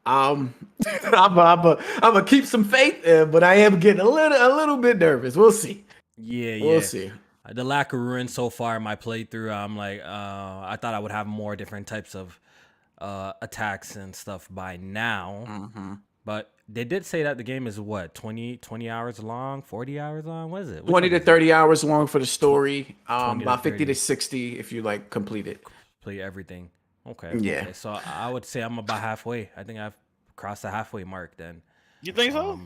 I'm gonna keep some faith, but I am getting a little bit nervous. We'll see. We'll see. The lack of ruin so far in my playthrough, I'm like, I thought I would have more different types of attacks and stuff by now. But they did say that the game is what, 20 hours long, 40 hours long? What is it? 20 to 30 hours long for the story. About 50 to 60 if you like complete it. Play everything. Okay. Yeah. Okay. So I would say I'm about halfway. I think I've crossed the halfway mark then. You think so?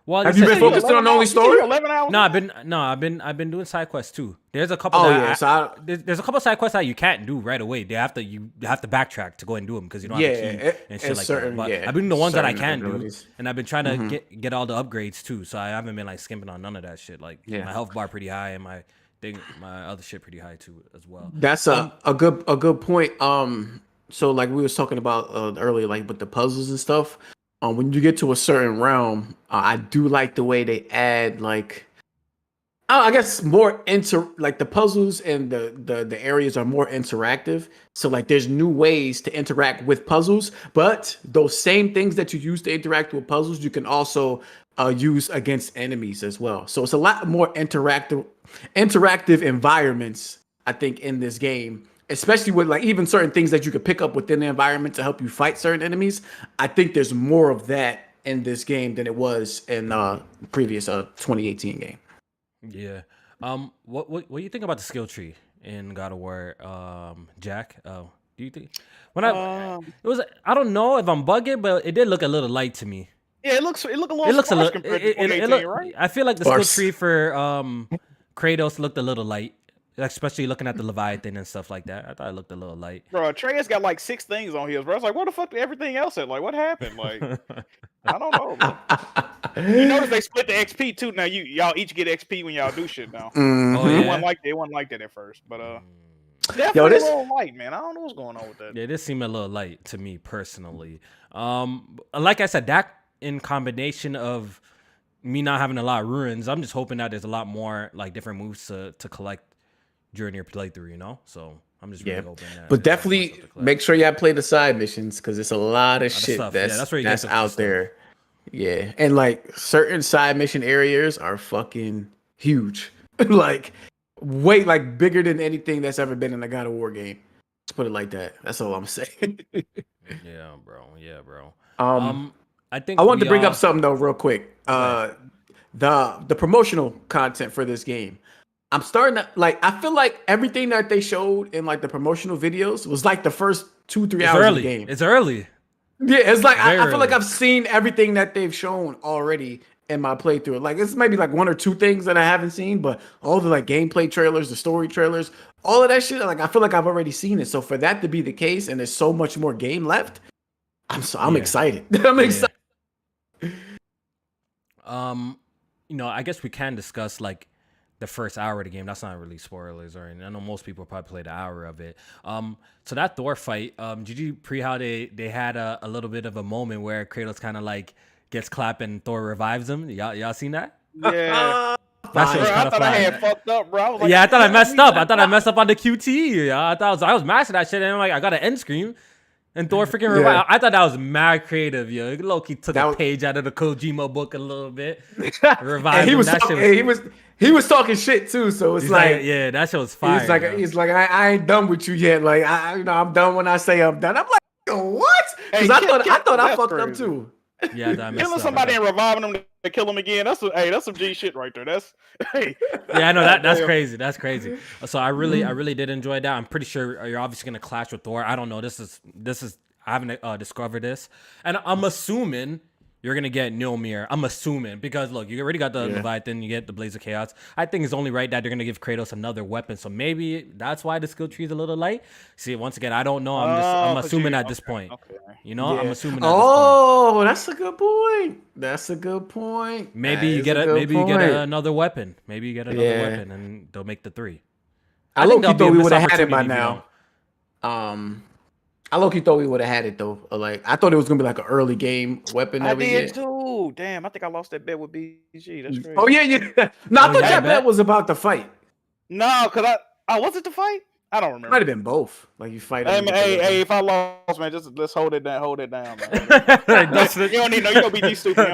Well, have you been focused on the only story? 11 hours? No, I've been doing side quests too. There's a couple. There's a couple side quests that you can't do right away. You have to backtrack to go and do them because you don't have the key and shit like that. But I've been doing the ones that I can do, and I've been trying to get all the upgrades too. So I haven't been like skimping on none of that shit. Like my health bar pretty high and my other shit pretty high too as well. That's a good point. So like we was talking about earlier, like with the puzzles and stuff. When you get to a certain realm, I do like the way they add like, I guess more like the puzzles and the areas are more interactive. So like there's new ways to interact with puzzles, but those same things that you use to interact with puzzles, you can also use against enemies as well. So it's a lot more interactive environments, I think, in this game. Especially with like even certain things that you could pick up within the environment to help you fight certain enemies. I think there's more of that in this game than it was in previous 2018 game. Yeah. What do you think about the skill tree in God of War, Jack? Do you think I don't know if I'm bugging, but it did look a little light to me. Yeah, it looks a little compared to 2018, right? I feel like the skill tree for Kratos looked a little light. Especially looking at the Leviathan and stuff like that. I thought it looked a little light. Bro, Atreus got like 6 things on his, bro. I was like, what the fuck did everything else at? Like, what happened? Like, I don't know, bro. You notice they split the XP too. Now y'all each get XP when y'all do shit now. Oh, yeah. It wasn't like that at first. But definitely a little light, man. I don't know what's going on with that. Yeah, this seemed a little light to me personally. Like I said, that in combination of me not having a lot of ruins, I'm just hoping that there's a lot more like different moves to collect during your playthrough, you know. So I'm just really hoping that. But definitely make sure y'all play the side missions because it's a lot of shit that's out there. Yeah, and like certain side mission areas are fucking huge, like way like bigger than anything that's ever been in a God of War game. Let's put it like that. That's all I'm saying. Yeah, bro. I think I wanted to bring up something though, real quick. The promotional content for this game. I'm starting to like. I feel like everything that they showed in like the promotional videos was like the first 2-3 hours of the game. It's early. Yeah, it's like I feel like I've seen everything that they've shown already in my playthrough. Like it's maybe like 1 or 2 things that I haven't seen, but all the like gameplay trailers, the story trailers, all of that shit. Like I feel like I've already seen it. So for that to be the case, and there's so much more game left, I'm excited. I'm excited. You know, I guess we can discuss like the first hour of the game. That's not really spoilers or anything. I know most people probably played an hour of it. So that Thor fight, did you how they had a little bit of a moment where Kratos kind of like gets clapped and Thor revives him? Y'all seen that? Yeah. That shit was kind of fun. I had fucked up, bro. I was like, I thought I messed up. I thought I messed up on the QT. Yeah, I was mashing that shit and I'm like, I got an end screen. And Thor freaking revived. I thought that was mad creative, yo. Low-key took a page out of the Kojima book a little bit. Revived him. He was talking shit too, so it's like yeah, that shit was fire. He's like, I ain't done with you yet. Like I'm done when I say I'm done. I'm like, yo, what? Because I thought I fucked up too. Yeah, killing somebody and reviving them to kill them again. That's some G shit right there. That's yeah, I know that's crazy. That's crazy. So I really did enjoy that. I'm pretty sure you're obviously gonna clash with Thor. I don't know. This is I haven't discovered this, and I'm assuming you're gonna get Mjolnir. I'm assuming because look, you already got the Leviathan, you get the Blaze of Chaos. I think it's only right that they're gonna give Kratos another weapon. So maybe that's why the skill tree is a little light. See, once again, I don't know. I'm assuming at this point. Okay. You know, I'm assuming. At this point. That's a good point. That's a good point. Maybe you get another weapon. Maybe you get another weapon, and they'll make the 3. I think we would have had it by now. I low-key thought we would have had it though. Like I thought it was gonna be like an early game weapon that we did get. too. Damn, I think I lost that bet with BG. That's crazy. Oh yeah. No, I thought that bet was about the fight. No, cause was it the fight? I don't remember. It might have been both. Like you fight. Hey, if I lost, man, just let's hold it down. Hold it down, man. You don't need no. You don't be these stupid.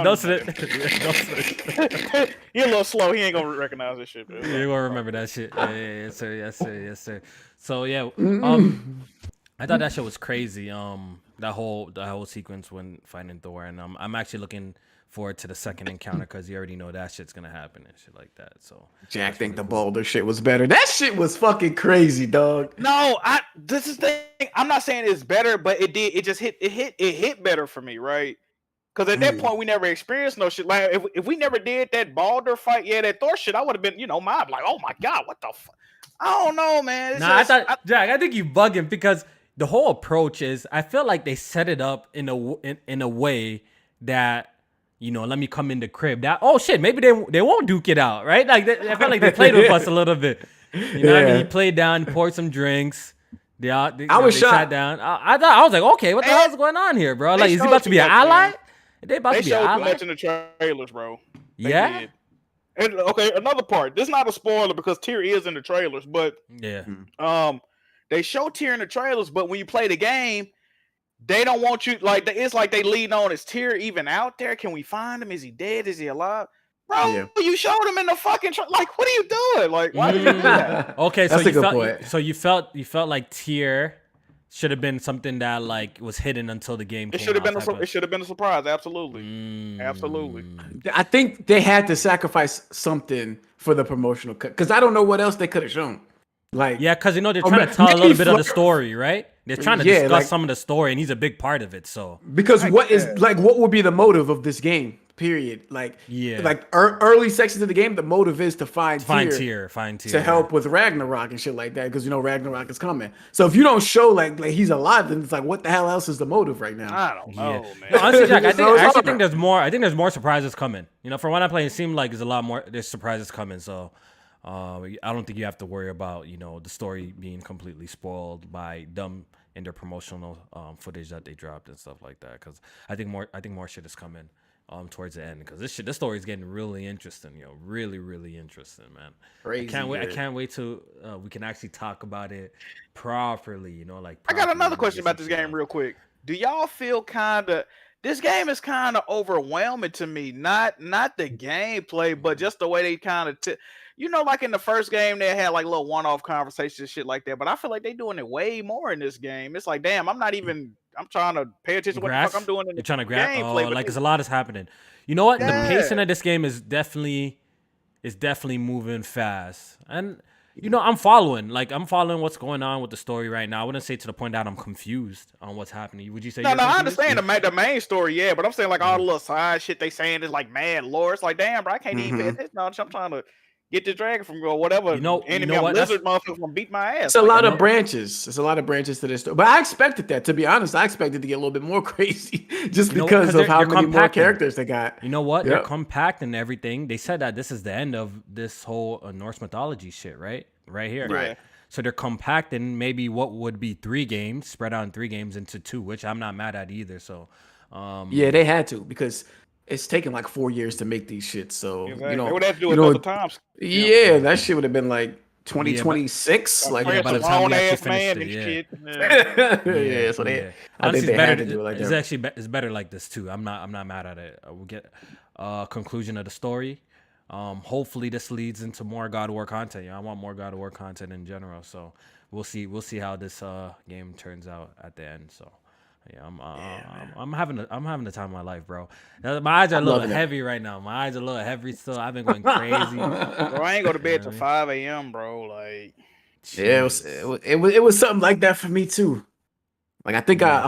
You're a little slow. He ain't gonna recognize this shit. Man. You gonna remember that shit? Yeah, yes, sir. So yeah, I thought that shit was crazy. That whole sequence when fighting Thor, and I'm actually looking forward to the second encounter because you already know that shit's gonna happen and shit like that. So Jack think the Boulder shit was better. That shit was fucking crazy, dog. No, this is the thing. I'm not saying it's better, but it did. It just hit better for me, right? Because at that point we never experienced no shit. Like if we never did that Baldur fight, that Thor shit, I would have been, mob like, oh my god, what the fuck? I don't know, man. Jack, I think you bugging because the whole approach is I feel like they set it up in a way that. Let me come in the crib. That maybe they won't duke it out, right? Like I felt like they played with us a little bit. You know what I mean? He played down, poured some drinks. They sat down. I was like, okay, what the hell is going on here, bro? Like, is he about to be an ally? They showed too much in the trailers, bro. Yeah. And okay, another part. This is not a spoiler because Tyr is in the trailers, but they show Tyr in the trailers, but when you play the game. They don't want you it's like they lead on. Is Tyr even out there? Can we find him? Is he dead? Is he alive? Bro, you showed him in the fucking like. What are you doing? Like, why did you do that? Okay, so you felt like Tyr should have been something that like was hidden until the game. It should have been a surprise. Absolutely, absolutely. I think they had to sacrifice something for the promotional cut because I don't know what else they could have shown. Like, because they're trying to tell a little bit of the story, right? They're trying to discuss some of the story, and he's a big part of it. So because what would be the motive of this game? Period. Early sections of the game, the motive is to find Tyr to help with Ragnarok and shit like that because Ragnarok is coming. So if you don't show like he's alive, then it's like what the hell else is the motive right now? I don't know, man. No, honestly, Jack, I think there's more. I think there's more surprises coming. From what I play, it seemed like there's a lot more. There's surprises coming. So. I don't think you have to worry about the story being completely spoiled by them in their promotional footage that they dropped and stuff like that. Because I think more shit is coming towards the end because this story is getting really interesting. Really really interesting, man. Crazy. I can't wait till we can actually talk about it properly. I got another question about this game real quick. Do y'all feel this game is kind of overwhelming to me? Not the gameplay, but just the way they kind of. Like in the first game, they had like little one-off conversations, shit like that. But I feel like they're doing it way more in this game. It's like, damn, I'm trying to pay attention to what the fuck I'm doing in the gameplay. Because a lot is happening. You know what? Yeah. The pacing of this game is definitely moving fast. And, I'm following what's going on with the story right now. I wouldn't say to the point that I'm confused on what's happening. Would you say? No, I understand the main story, yeah. But I'm saying like all the little side shit they saying is like mad lore. It's like, damn, bro, I can't even pay attention. I'm trying to get the dragon from whatever enemy lizard motherfucker gonna beat my ass. It's a lot of branches. It's a lot of branches to this story. But I expected that, to be honest. I expected to get a little bit more crazy just because of how many more characters they got. You know what? Yep. They're compacting everything. They said that this is the end of this whole Norse mythology shit, right? Right here. Right. So they're compacting maybe what would be 3 games, spread out in 3 games into 2, which I'm not mad at either. So yeah, they had to because it's taken like 4 years to make these shits. So exactly. They would have to do it other times. Yeah, that shit would have been like 2026. By the time we actually finished it. So they. I think they had to do it like it's that. actually it's better like this too. I'm not mad at it. We'll get conclusion of the story. Hopefully this leads into more God of War content. I want more God of War content in general. So we'll see how this game turns out at the end. So. Yeah, I'm having the time of my life, bro. My eyes are a little heavy right now. My eyes are a little heavy still. I've been going crazy. Bro, I ain't go to bed till 5 a.m., bro. Like, yeah, it was something like that for me too. Like I think I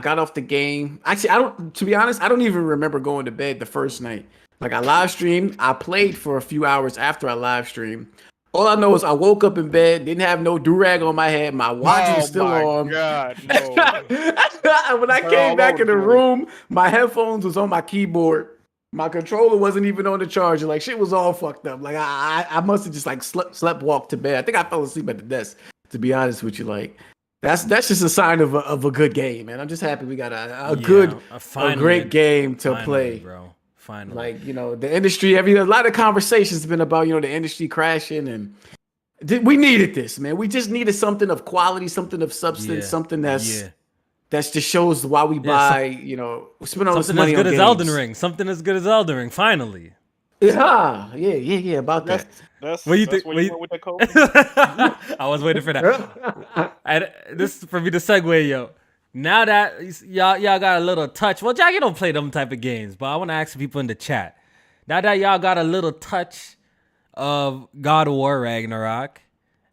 got off the game. Actually, to be honest, I don't even remember going to bed the first night. Like I live streamed, I played for a few hours after I live streamed. All I know is I woke up in bed, didn't have no do-rag on my head. My watch was still on. God, no. When I came back in the room, my headphones was on my keyboard. My controller wasn't even on the charger. Like shit was all fucked up. Like I must have just like slept walked to bed. I think I fell asleep at the desk. To be honest with you, like That's just a sign of a good game, man. I'm just happy we got a great game to play, bro. Finally, like the industry. A lot of conversations have been about the industry crashing, and we needed this, man. We just needed something of quality, something of substance, something that's just shows why we buy. Spend all this money something as good on as games. Elden Ring. Something as good as Elden Ring. Finally. Yeah. About that. That's what you think? Where you went with that code? I was waiting for that. This is for me to segue, yo. Now that y'all got a little touch. Well, Jack, you don't play them type of games, but I want to ask people in the chat. Now that y'all got a little touch of God of War Ragnarok,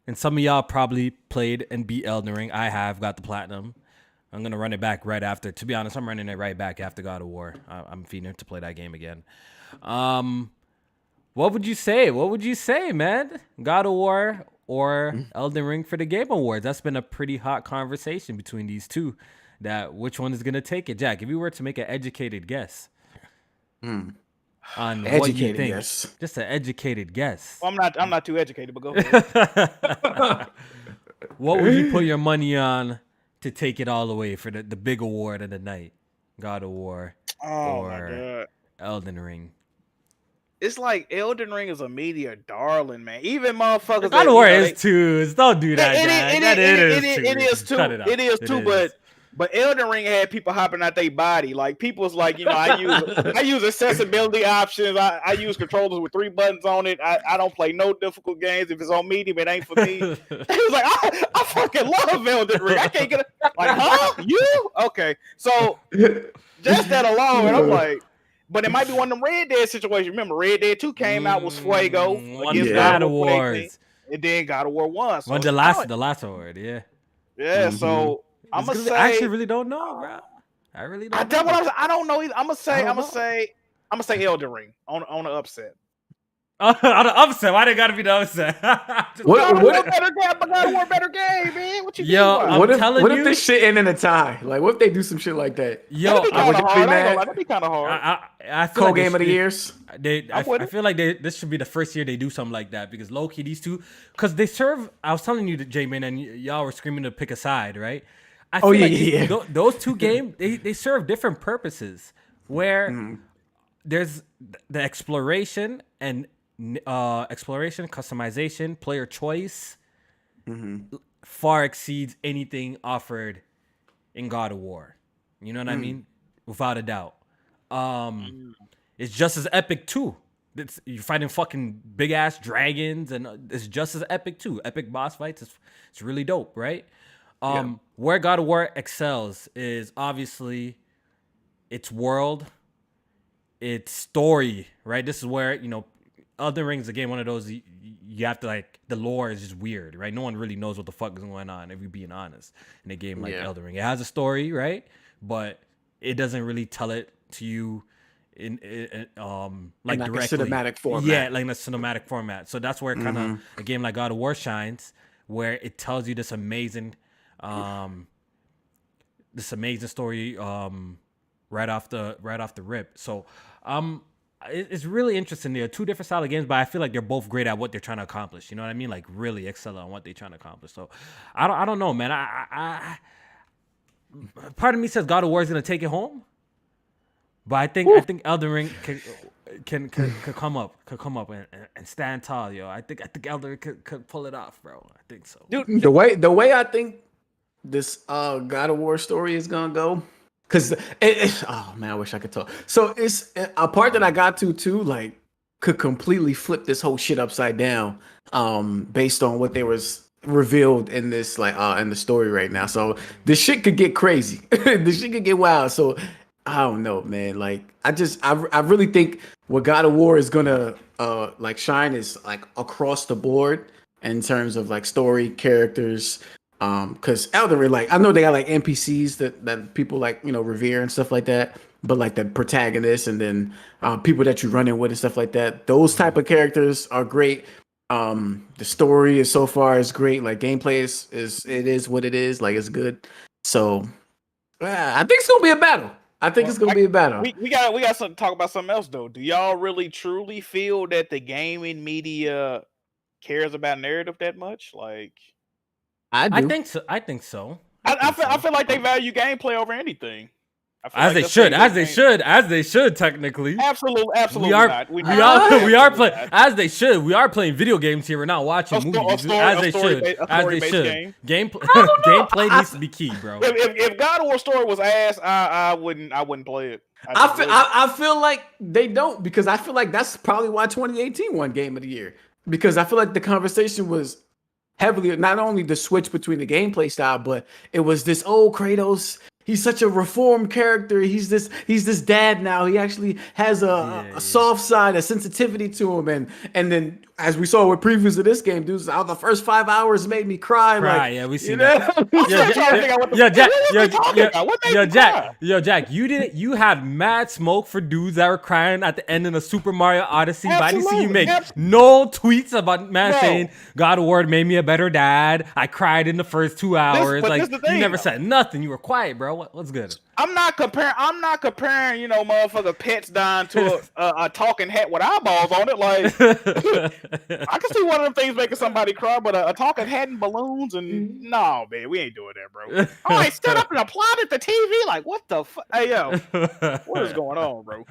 and some of y'all probably played and beat Elden Ring. I have got the platinum. I'm gonna run it back right after. To be honest, I'm running it right back after God of War. I'm feeding to play that game again. What would you say? What would you say, man? God of War or Elden Ring for the Game Awards? That's been a pretty hot conversation between these two. That which one is gonna take it, Jack? If you were to make an educated guess on what you think, just an educated guess. Well, I'm not too educated, but go ahead. What would you put your money on to take it all away for the big award of the night? God of War or Elden Ring? It's like Elden Ring is a media darling, man. Even motherfuckers. God of War is too. Don't do that. It is too. But Elden Ring had people hopping out their body. Like people's like, I use accessibility options. I use controllers with 3 buttons on it. I don't play no difficult games. If it's on medium, it ain't for me. He's like, I fucking love Elden Ring. I can't get it. Like, huh? You? Okay. So just that alone, and I'm like. But it might be one of them Red Dead situations. Remember, Red Dead 2 came out with Fuego against God of War, and then God of War 1. So the last award, yeah. Yeah, so I'm gonna say I actually really don't know, bro. I really don't know. I don't know either. I'm gonna say Elden Ring on the upset. On the upset, why they gotta be the upset? God of War better game, man. What you doing? What if this shit end in a tie? Like, what if they do some shit like that? Yo, that'd be kind of hard. I feel like game of the years. I feel like this should be the first year they do something like that because low key these two, because they serve. I was telling you, J-Man, and y'all were screaming to pick a side, right? I feel like those two games they serve different purposes. Where there's the exploration and customization, player choice far exceeds anything offered in God of War. You know what I mean? Without a doubt. It's just as epic too. You're fighting fucking big ass dragons, and it's just as epic too. Epic boss fights. It's really dope, right? Where God of War excels is obviously its world, its story, right? This is where Elden Ring is again one of those you have to like. The lore is just weird, right? No one really knows what the fuck is going on, if you're being honest, in a game like Elden Ring. It has a story, right? But it doesn't really tell it to you in like directly. A cinematic format. Yeah, like in a cinematic format. So that's where kind of a game like God of War shines, where it tells you this amazing story right off the rip. So it's really interesting. There are two different style of games, but I feel like they're both great at what they're trying to accomplish. You know what I mean? Like really excel on what they're trying to accomplish. So I don't know, man. I part of me says God of War is gonna take it home, but I think Elden Ring can come up and stand tall, yo. I think Elden Ring could pull it off, bro. I think so. Dude, the way I think this God of War story is gonna go. Cause oh man, I wish I could talk. So it's a part that I got to too, like could completely flip this whole shit upside down, based on what they was revealed in this in the story right now. So this shit could get crazy. This shit could get wild. So I don't know, man. Like I really think what God of War is gonna shine is like across the board in terms of like story, characters. Because Elden Ring, like I know they got like NPCs that people revere and stuff like that, but like the protagonists and then people that you run in with and stuff like that, those type of characters are great. The story is so far is great. Like gameplay is what it is. Like it's good. So I think it's gonna be a battle. We got something to talk about something else though. Do y'all really truly feel that the gaming media cares about narrative that much? Like. I think so. I think so. I feel like they value gameplay over anything. As they should, technically. Absolutely. We are playing as they should. We are playing video games here. We're not watching movies. As they should. Gameplay needs to be key, bro. If God of War story was ass, I wouldn't play it. I feel like they don't, because I feel like that's probably why 2018 won Game of the Year, because I feel like the conversation was heavily not only the switch between the gameplay style, but it was this old Kratos. He's such a reformed character. He's this dad now. He actually has a soft side, a sensitivity to him. And then, as we saw with previews of this game, dudes, the first 5 hours made me cry. Like, we seen that. Jack, you had mad smoke for dudes that were crying at the end of the Super Mario Odyssey. But I didn't see you make no tweets about saying God of War made me a better dad. I cried in the first 2 hours. You never said nothing. You were quiet, bro. What's good? I'm not comparing, motherfucker pets dying to a talking hat with eyeballs on it. Like, I can see one of them things making somebody cry, but a talking hat and balloons and no, man, we ain't doing that, bro. All right, stood up and applauded the TV. Like, what the fuck? Hey, yo, what is going on, bro?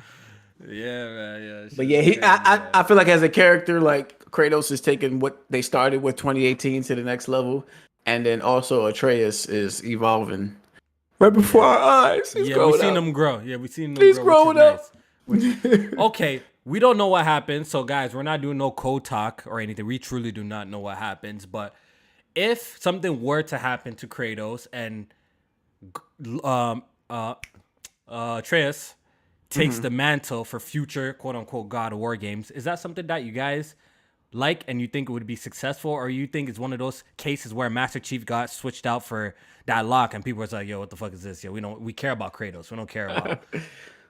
Yeah, man, yeah. But yeah, I feel like as a character, like Kratos is taking what they started with 2018 to the next level, and then also Atreus is evolving right before our eyes. We've seen him grow. Yeah, we've seen him grow. He's growing up. Nice. Okay, we don't know what happens. So, guys, we're not doing no code talk or anything. We truly do not know what happens. But if something were to happen to Kratos and Atreus takes the mantle for future quote-unquote God of War games, is that something that you guys like and you think it would be successful, or you think it's one of those cases where Master Chief got switched out for that Locke and people was like, yo, what the fuck is this? Yo, we care about Kratos. We don't care about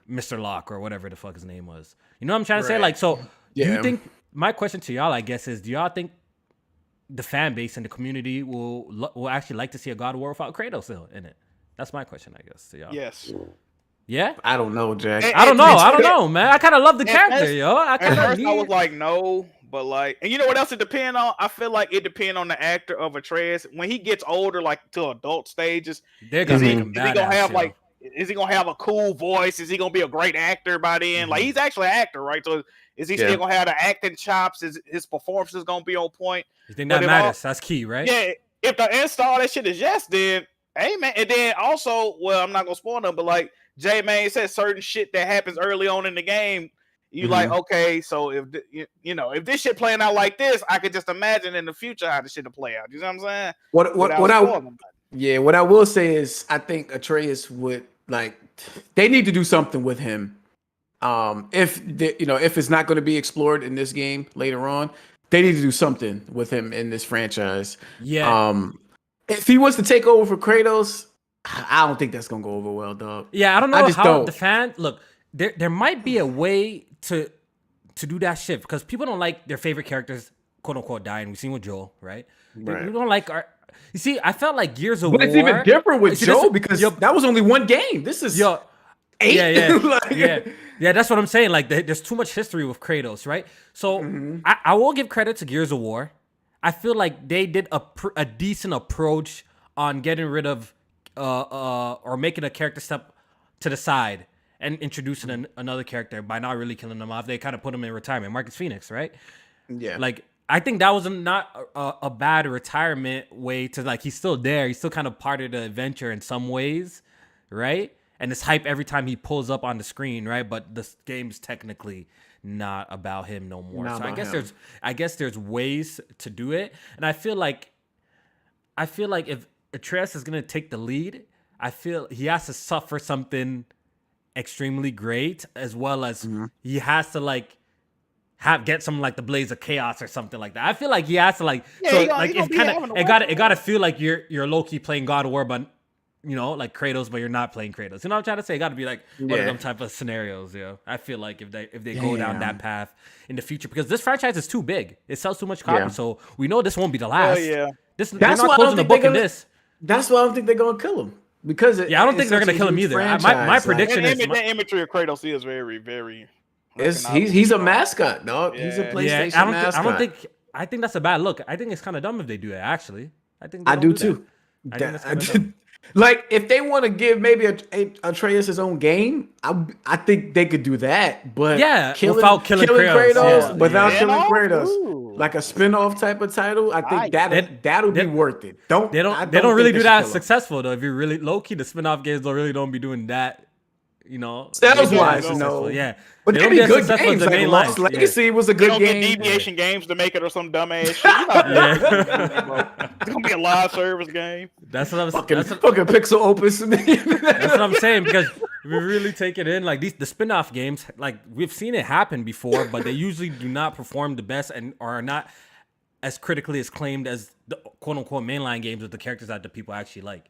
Mr. Locke or whatever the fuck his name was. You know what I'm trying to say? Like, so do you think, my question to y'all, I guess, is do y'all think the fan base and the community will actually like to see a God of War without Kratos in it? That's my question, I guess, to y'all. Yes. Yeah? I don't know, Jack. I don't know, man. I kind of love the character, yo. At first I was like, no. But like, and you know what else it depends on? I feel like it depends on the actor of Atreus. When he gets older, like to adult stages, they're gonna make him is he gonna have a cool voice? Is he gonna be a great actor by then? Like, he's actually an actor, right? So is he still gonna have the acting chops? Is his performance is gonna be on point? You think that matters? That's key, right? Yeah. If the install that shit is yes, then hey man. And then also, well, I'm not gonna spoil them, but like J Man said, certain shit that happens early on in the game. You like, okay, so if if this shit playing out like this, I could just imagine in the future how this shit will play out. You know what I'm saying? What I will say is, I think Atreus would they need to do something with him. If it's not going to be explored in this game later on, they need to do something with him in this franchise. Yeah. If he was to take over for Kratos, I don't think that's gonna go over well, dog. Yeah, I don't know how the fan look. There might be a way to do that shit, because people don't like their favorite characters, quote unquote, dying. We've seen with Joel, right? We don't like our. You see, I felt like Gears of War. It's even different with Joel because that was only one game. This is 8. Yeah. That's what I'm saying. Like, there's too much history with Kratos, right? So I will give credit to Gears of War. I feel like they did a decent approach on getting rid of or making a character step to the side and introducing another character by not really killing them off. They kind of put him in retirement. Marcus Phoenix, right? Yeah. Like, I think that was not a bad retirement way to, like, he's still there. He's still kind of part of the adventure in some ways, right? And it's hype every time he pulls up on the screen, right? But this game's technically not about him no more. So I guess there's ways to do it. And I feel like if Atreus is gonna take the lead, I feel he has to suffer something extremely great, as well as he has to get something like the Blaze of Chaos or something like that. I feel like he has to it gotta feel like you're low key playing God of War, but like Kratos, but you're not playing Kratos. You know what I'm trying to say? It gotta be like one of them type of scenarios. I feel like if they go down that path in the future, because this franchise is too big, it sells too much copies, so we know this won't be the last. That's why not closing the book in this. That's why I don't think they're gonna kill him. Because I don't think they're gonna kill him either. My prediction is the imagery of Kratos is very, very. He's a mascot, dog. He's a PlayStation mascot. I think that's a bad look. I think it's kind of dumb if they do that. Actually, I think I do too. Like if they want to give maybe Atreus his own game, I think they could do that. But without killing Kratos, without killing Kratos, like a spinoff type of title, I think that'll be worth it. They don't really do that successful though. If you're really low key, the spinoff games don't be doing that. You know, sales wise, no. Yeah, but they be good games. Like Lost Legacy was a good game. Deviation games to make it or some dumbass shit. It's gonna be a live service game. That's what I'm saying. Fucking pixel opus. That's what I'm saying, because we really take it in. Like the spin-off games, like we've seen it happen before, but they usually do not perform the best and are not as critically acclaimed as the quote unquote mainline games with the characters that the people actually like.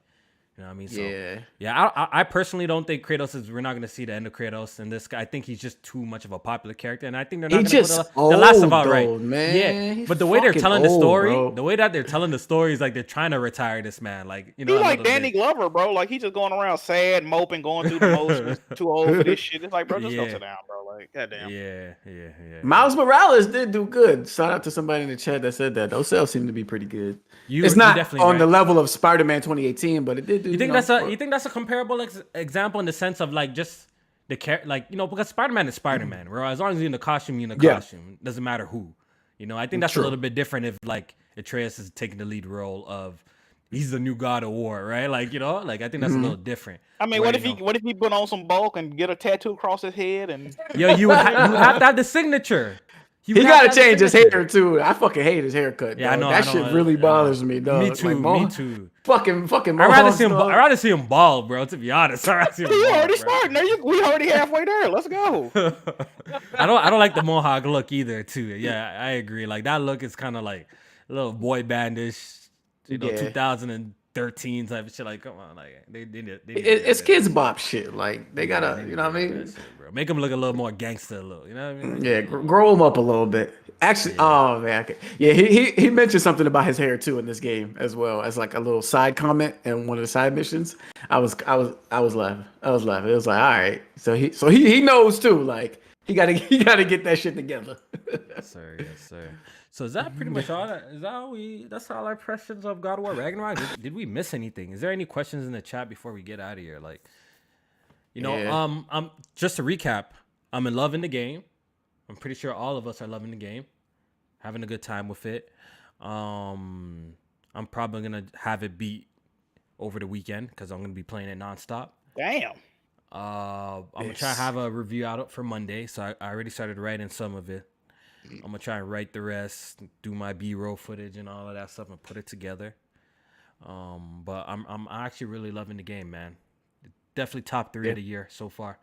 You know what I mean? So, I personally don't think we're not going to see the end of Kratos in this guy. I think he's just too much of a popular character, and I think they're not going to put the last of right. Man. Yeah, but the way they're telling the story, the way that they're telling the story is like they're trying to retire this man. Like, you know, he's like Danny Glover, bro. Like he's just going around sad, moping, going through the motions. Too old for this shit. It's like, bro, just go sit down, bro. Like, goddamn. Yeah. Miles Morales did do good. Shout out to somebody in the chat that said that. Those sales seem to be pretty good. It's not on the level of Spider-Man 2018, but it did do. You think that's a comparable example in the sense of like just the like, you know, because Spider-Man is Spider-Man, bro. As long as you're in the costume, you're in the costume. Doesn't matter who. You know, I think that's a little bit different if like Atreus is taking the lead role of he's the new God of War, right? Like, you know, like I think that's a little different. I mean, what if he put on some bulk and get a tattoo across his head and you have to have the signature. He got to change his hair too. I fucking hate his haircut. Yeah, I know. That shit really bothers me, dog. Me too. Like, me too. Fucking. I'd rather see him bald, bro. To be honest, you already starting. We already halfway there. Let's go. I don't like the mohawk look either. Too. Yeah, I agree. Like that look is kind of like a little boy bandish. You know, 2013 type of shit. Like, come on, like they it's kids bop shit. Like they gotta, you know what I mean? Shit, bro. Make them look a little more gangster, a little. You know what I mean? Yeah, grow him up a little bit. Actually, oh man, okay. Yeah, he mentioned something about his hair too in this game as well as like a little side comment in one of the side missions. I was laughing. It was like, all right, so he knows too. Like he gotta get that shit together. Yes, sir. So is that pretty much all? That's all our impressions of God of War Ragnarok. Did we miss anything? Is there any questions in the chat before we get out of here? Like, you know, just to recap, I'm in love in the game. I'm pretty sure all of us are loving the game, having a good time with it. I'm probably gonna have it beat over the weekend because I'm gonna be playing it nonstop. Damn. I'm gonna try to have a review out for Monday, so I already started writing some of it. I'm gonna try and write the rest, do my B-roll footage and all of that stuff, and put it together. But I'm actually really loving the game, man. Definitely top 3 of the year so far.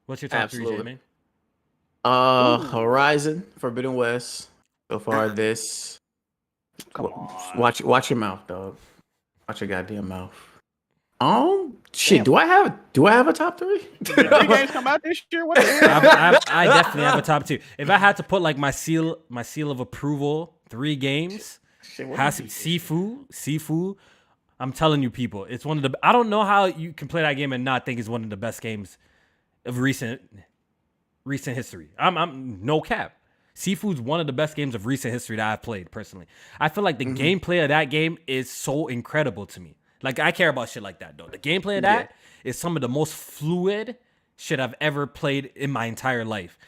What's your top 3, J-Man? Horizon, Forbidden West. So far, this. Come on. Watch your mouth, dog. Watch your goddamn mouth. Shit. Damn. Do I have a top 3? 3 games come out this year. What the hell? I definitely have a top 2. If I had to put like my seal of approval, 3 games has to be Sifu. I'm telling you, people, it's one of the. I don't know how you can play that game and not think it's one of the best games of recent history. I'm no cap. Sifu's one of the best games of recent history that I've played personally. I feel like the gameplay of that game is so incredible to me. Like, I care about shit like that, though. The gameplay of that is some of the most fluid shit I've ever played in my entire life.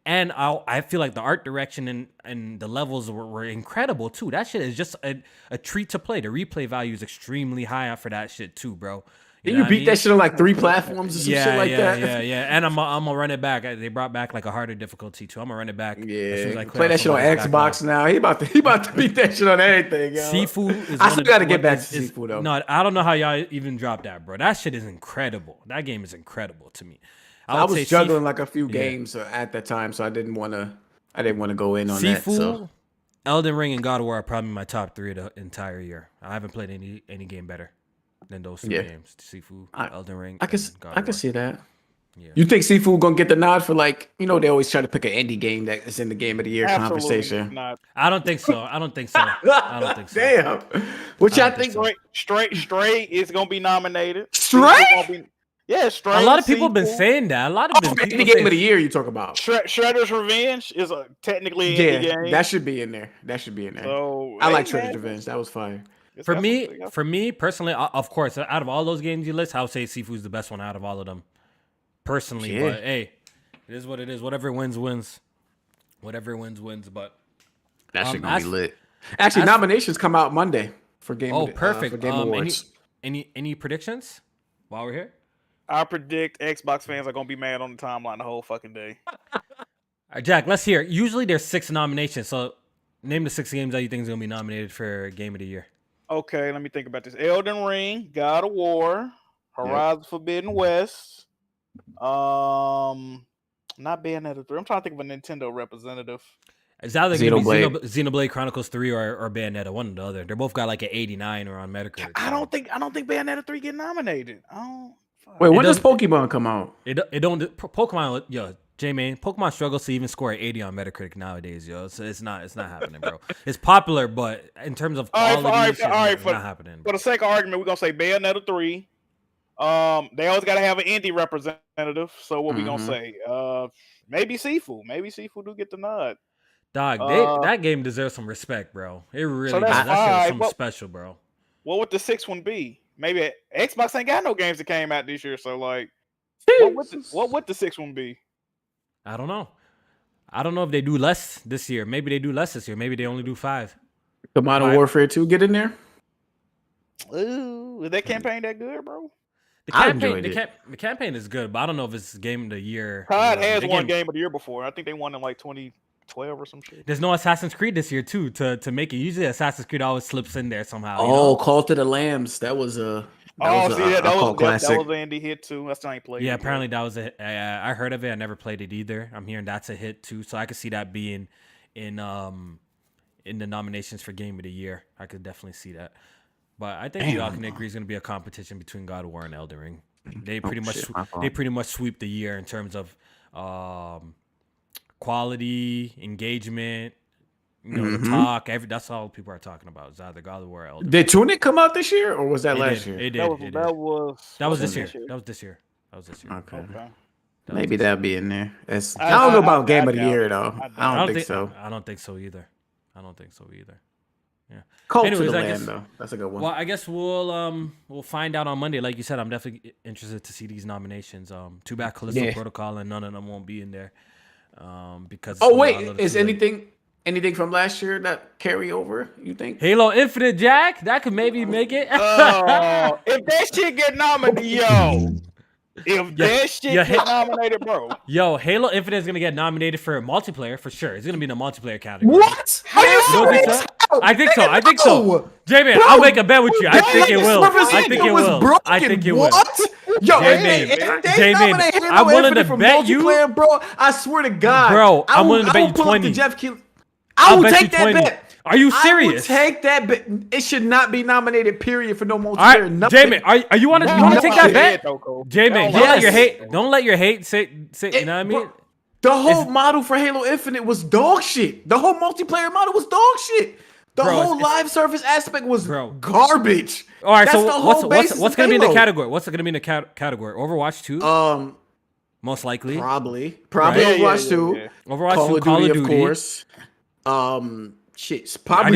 And I feel like the art direction and the levels were incredible, too. That shit is just a treat to play. The replay value is extremely high for that shit, too, bro. You beat that shit on like 3 platforms or some shit like that? Yeah. And I'm gonna run it back. They brought back like a harder difficulty, too. I'm gonna run it back. Yeah, as as play that shit on Xbox now. He about to beat that shit on everything, yo. Sifu is I still gotta get back to Sifu, though. No, I don't know how y'all even dropped that, bro. That shit is incredible. That game is incredible to me. I was juggling like a few games at that time, so I didn't want to go in on that. So. Elden Ring and God of War are probably my top 3 of the entire year. I haven't played any game better than those 2 games. Sifu, Elden Ring. I can see that. Yeah. You think Sifu gonna get the nod for, like, you know, they always try to pick an indie game that is in the game of the year conversation? Not. I don't think so. Damn. What y'all think? Stray is gonna be nominated. Stray? Yeah, Stray. A lot of people have been saying that. A lot of indie game of the year you talk about. Shredder's Revenge is technically an indie game. That should be in there. So, I like Shredder's Revenge. That was fire. For me personally, of course, out of all those games you list, I would say Sifu's the best one out of all of them. Personally, but hey, it is what it is. Whatever wins, wins. Whatever wins. But that shit gonna be lit. Actually, nominations come out Monday for Game. Oh, perfect. For Game Awards. Any predictions while we're here? I predict Xbox fans are gonna be mad on the timeline the whole fucking day. All right, Jack, let's hear. Usually there's 6 nominations, so name the 6 games that you think is gonna be nominated for Game of the Year. Okay, let me think about this. Elden Ring, God of War, Horizon Forbidden West. Not Bayonetta 3. I'm trying to think of a Nintendo representative. It's either Xenoblade Chronicles 3 or Bayonetta, one or the other. They both got like an 89 or on Metacritic. I don't think Bayonetta 3 get nominated. Wait, when does Pokemon come out? It don't Pokemon, yo, J-Man, Pokemon struggles to even score an 80 on Metacritic nowadays, yo. So it's not happening, bro. It's popular, but in terms of quality, it's not happening. For the sake of argument, we're gonna say Bayonetta 3. They always gotta have an indie representative. So what we gonna say? Maybe Sifu. Maybe Sifu do get the nod. Dog, that game deserves some respect, bro. It really does. That shit was something special, bro. What would the 6th one be? Maybe Xbox ain't got no games that came out this year, so like, what would the 6th one be? I don't know. I don't know if they do less this year. Maybe they do less this year. Maybe they only do 5. The Modern Warfare 2 get in there? Ooh, is that campaign that good, bro? The campaign is good, but I don't know if it's Game of the Year. COD has won Game of the Year before. I think they won in like 2012 or some shit. There's no Assassin's Creed this year too to make it. Usually Assassin's Creed always slips in there somehow. Call to the Lambs. That was a classic. That was an indie hit too. That's not played. Yeah, apparently that was I heard of it. I never played it either. I'm hearing that's a hit too, so I could see that being in the nominations for Game of the Year. I could definitely see that. But I think we all can agree it's going to be a competition between God of War and Elden Ring. They pretty much sweep the year in terms of quality, engagement, the talk. That's all people are talking about. It's either God of War or Elden Ring. Did Tunic come out this year or was that last year? It did. That was this year. That was this year. Okay. Maybe that'll be in there. I don't know about Game of the Year though. I don't think so. I don't think so either. Yeah. Cult to the Lamb, though. That's a good one. Well, I guess we'll find out on Monday. Like you said, I'm definitely interested to see these nominations. Too bad Callisto Protocol and none of them won't be in there. Because is anything from last year that carry over? You think Halo Infinite, Jack? That could maybe make it. If that shit get nominated, that shit get nominated, bro. Yo, Halo Infinite is gonna get nominated for multiplayer for sure. It's gonna be in the multiplayer category. What? Are you serious? I think so. J-Man, I'll make a bet with you. I think it will. I think it will. What? Yo, J-Man, I'm willing to bet you, bro. I swear to God, bro. I'm willing to bet you 20. I will take that bet. Are you serious? I will take that bet. It should not be nominated. Period for no multiplayer. Nothing. J-Man, are you want to take that bet? J-Man, don't let your hate say. You know what I mean? The whole model for Halo Infinite was dog shit. The whole multiplayer model was dog shit. The whole live service aspect was garbage. All right, so what's going to be in the category? What's going to be in the category? Overwatch 2? Most likely. Probably Overwatch 2. Yeah. Overwatch 2, Call of Duty, of course. Probably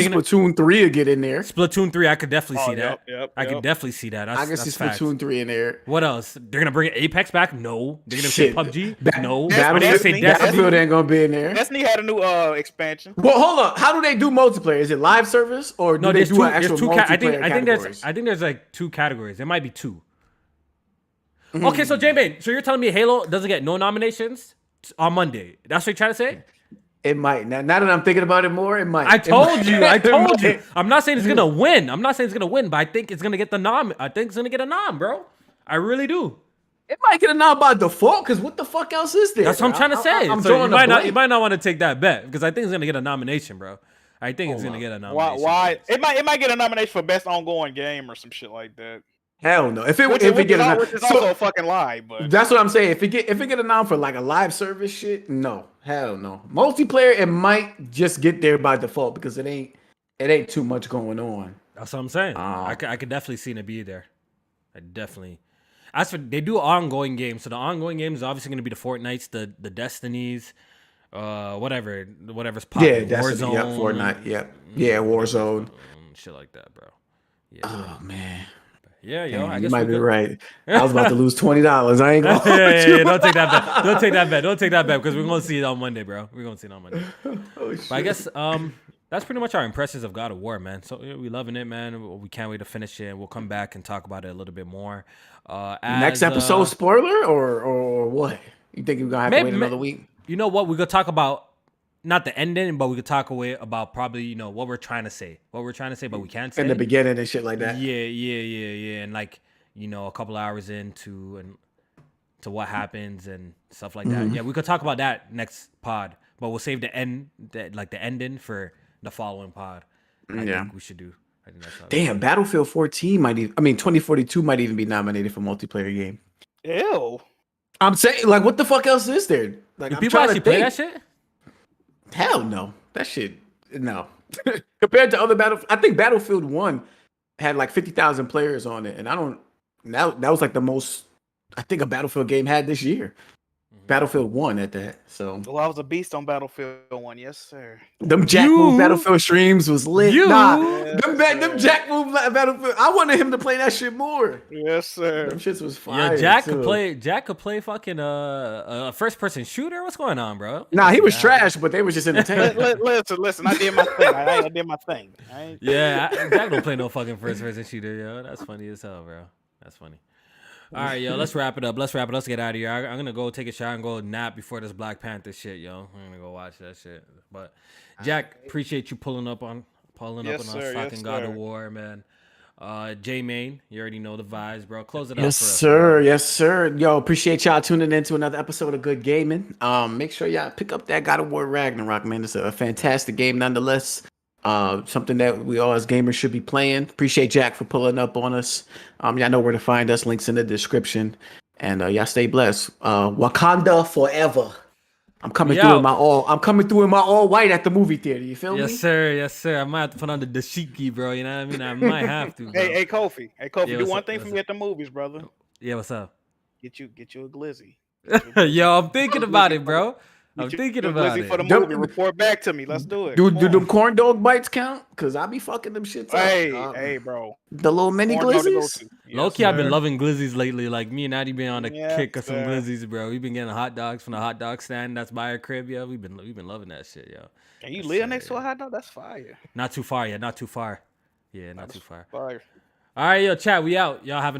Splatoon 3 will get in there. Splatoon 3, I could definitely see that. I could definitely see that. I can see Splatoon 3 in there. What else? They're gonna bring Apex back? No. They're gonna say PUBG? No. Battlefield ain't gonna be in there. Destiny had a new expansion. Well, hold up. How do they do multiplayer? Is it live service or do they do an actual multiplayer categories? I think there's like 2 categories. There might be 2. Okay, so J-Man, so you're telling me Halo doesn't get no nominations on Monday? That's what you're trying to say? It might. Now that I'm thinking about it more, it might. I told you. I'm not saying it's gonna win. But I think it's gonna get the nom. I think it's gonna get a nom, bro. I really do. It might get a nom by default, because what the fuck else is there? That's what I'm trying to say. You might not want to take that bet, because I think it's gonna get a nomination, bro. I think it's gonna get a nomination. Why? It might get a nomination for best ongoing game or some shit like that. Hell no. If it get a nom, also a fucking lie, but that's what I'm saying. If it get a nom for like a live service shit, no. Hell no. Multiplayer, it might just get there by default because it ain't too much going on. That's what I'm saying. I could definitely see it be there. As for they do ongoing games, so the ongoing games is obviously going to be the Fortnites, the Destinies, whatever's popular. Yeah, Destiny, Warzone, Fortnite, yeah, Warzone, shit like that, bro. Yeah. Oh man. Yeah, yo. Damn, I guess you might be right. I was about to lose $20. I ain't gonna. yeah. Don't take that bet. Don't take that bet. Don't take that bet because we're gonna see it on Monday, bro. We're gonna see it on Monday. Oh, shit. But I guess that's pretty much our impressions of God of War, man. So we loving it, man. We can't wait to finish it. And we'll come back and talk about it a little bit more. Next episode, spoiler or what? You think we're gonna have to wait another week? You know what? We could talk about not the ending, but we could talk about probably what we're trying to say, but we can't say in the beginning and shit like that. Yeah, and like a couple hours into to what happens and stuff like that. Yeah, we could talk about that next pod, but we'll save the ending for the following pod. I think we should do. I think that's damn. Battlefield 14 2042 might even be nominated for multiplayer game. Ew. I'm saying, like, what the fuck else is there? Like, do people actually play that shit? Hell no. That shit, no. Compared to other I think Battlefield 1 had like 50,000 players on it, and that was like the most I think a Battlefield game had this year. Battlefield 1 at that. So well, I was a beast on Battlefield 1, yes, sir. Them Jack Move Battlefield streams was lit. Them Jack Move Battlefield. I wanted him to play that shit more. Yes, sir. Them shits was fire. Yeah, Jack could play fucking a first person shooter. What's going on, bro? Nah, he was trash, but they was just entertaining. Listen, I did my thing. I did my thing. Jack don't play no fucking first person shooter, yo. That's funny as hell, bro. That's funny. All right, yo, let's wrap it up. Let's get out of here. I'm gonna go take a shower and go nap before this Black Panther shit, yo. I'm gonna go watch that shit. But Jack, appreciate you pulling up on us talking God of War, man. J Main, you already know the vibes, bro. Close it out for us. Yes, sir. Yo, appreciate y'all tuning in to another episode of Good Gaming. Make sure y'all pick up that God of War Ragnarok, man. It's a fantastic game nonetheless. Something that we all as gamers should be playing. Appreciate Jack for pulling up on us. Y'all know where to find us. Links in the description. And y'all stay blessed. Wakanda forever. I'm coming through in my all white at the movie theater. You feel me? Yes, sir. I might have to put on the dashiki, bro. You know what I mean? I might have to. Bro. Hey, Kofi. Do one thing for me at the movies, brother. Yeah, what's up? Get you a glizzy. Yo, I'm thinking about it, bro. I'm thinking about it. For the movie, report back to me. Let's do it. Do them corn dog bites count? Cause I be fucking them shits up. Hey, bro. The little mini glizzies. Low-key, I've been loving glizzies lately. Like me and Addy been on a kick of some glizzies, bro. We've been getting hot dogs from the hot dog stand that's by our crib, yo. We've been loving that shit, yo. Can you live next to a hot dog? That's fire. Not too far, yeah. Not too far. Yeah, not too far. Fire. All right, yo, chat. We out. Y'all have a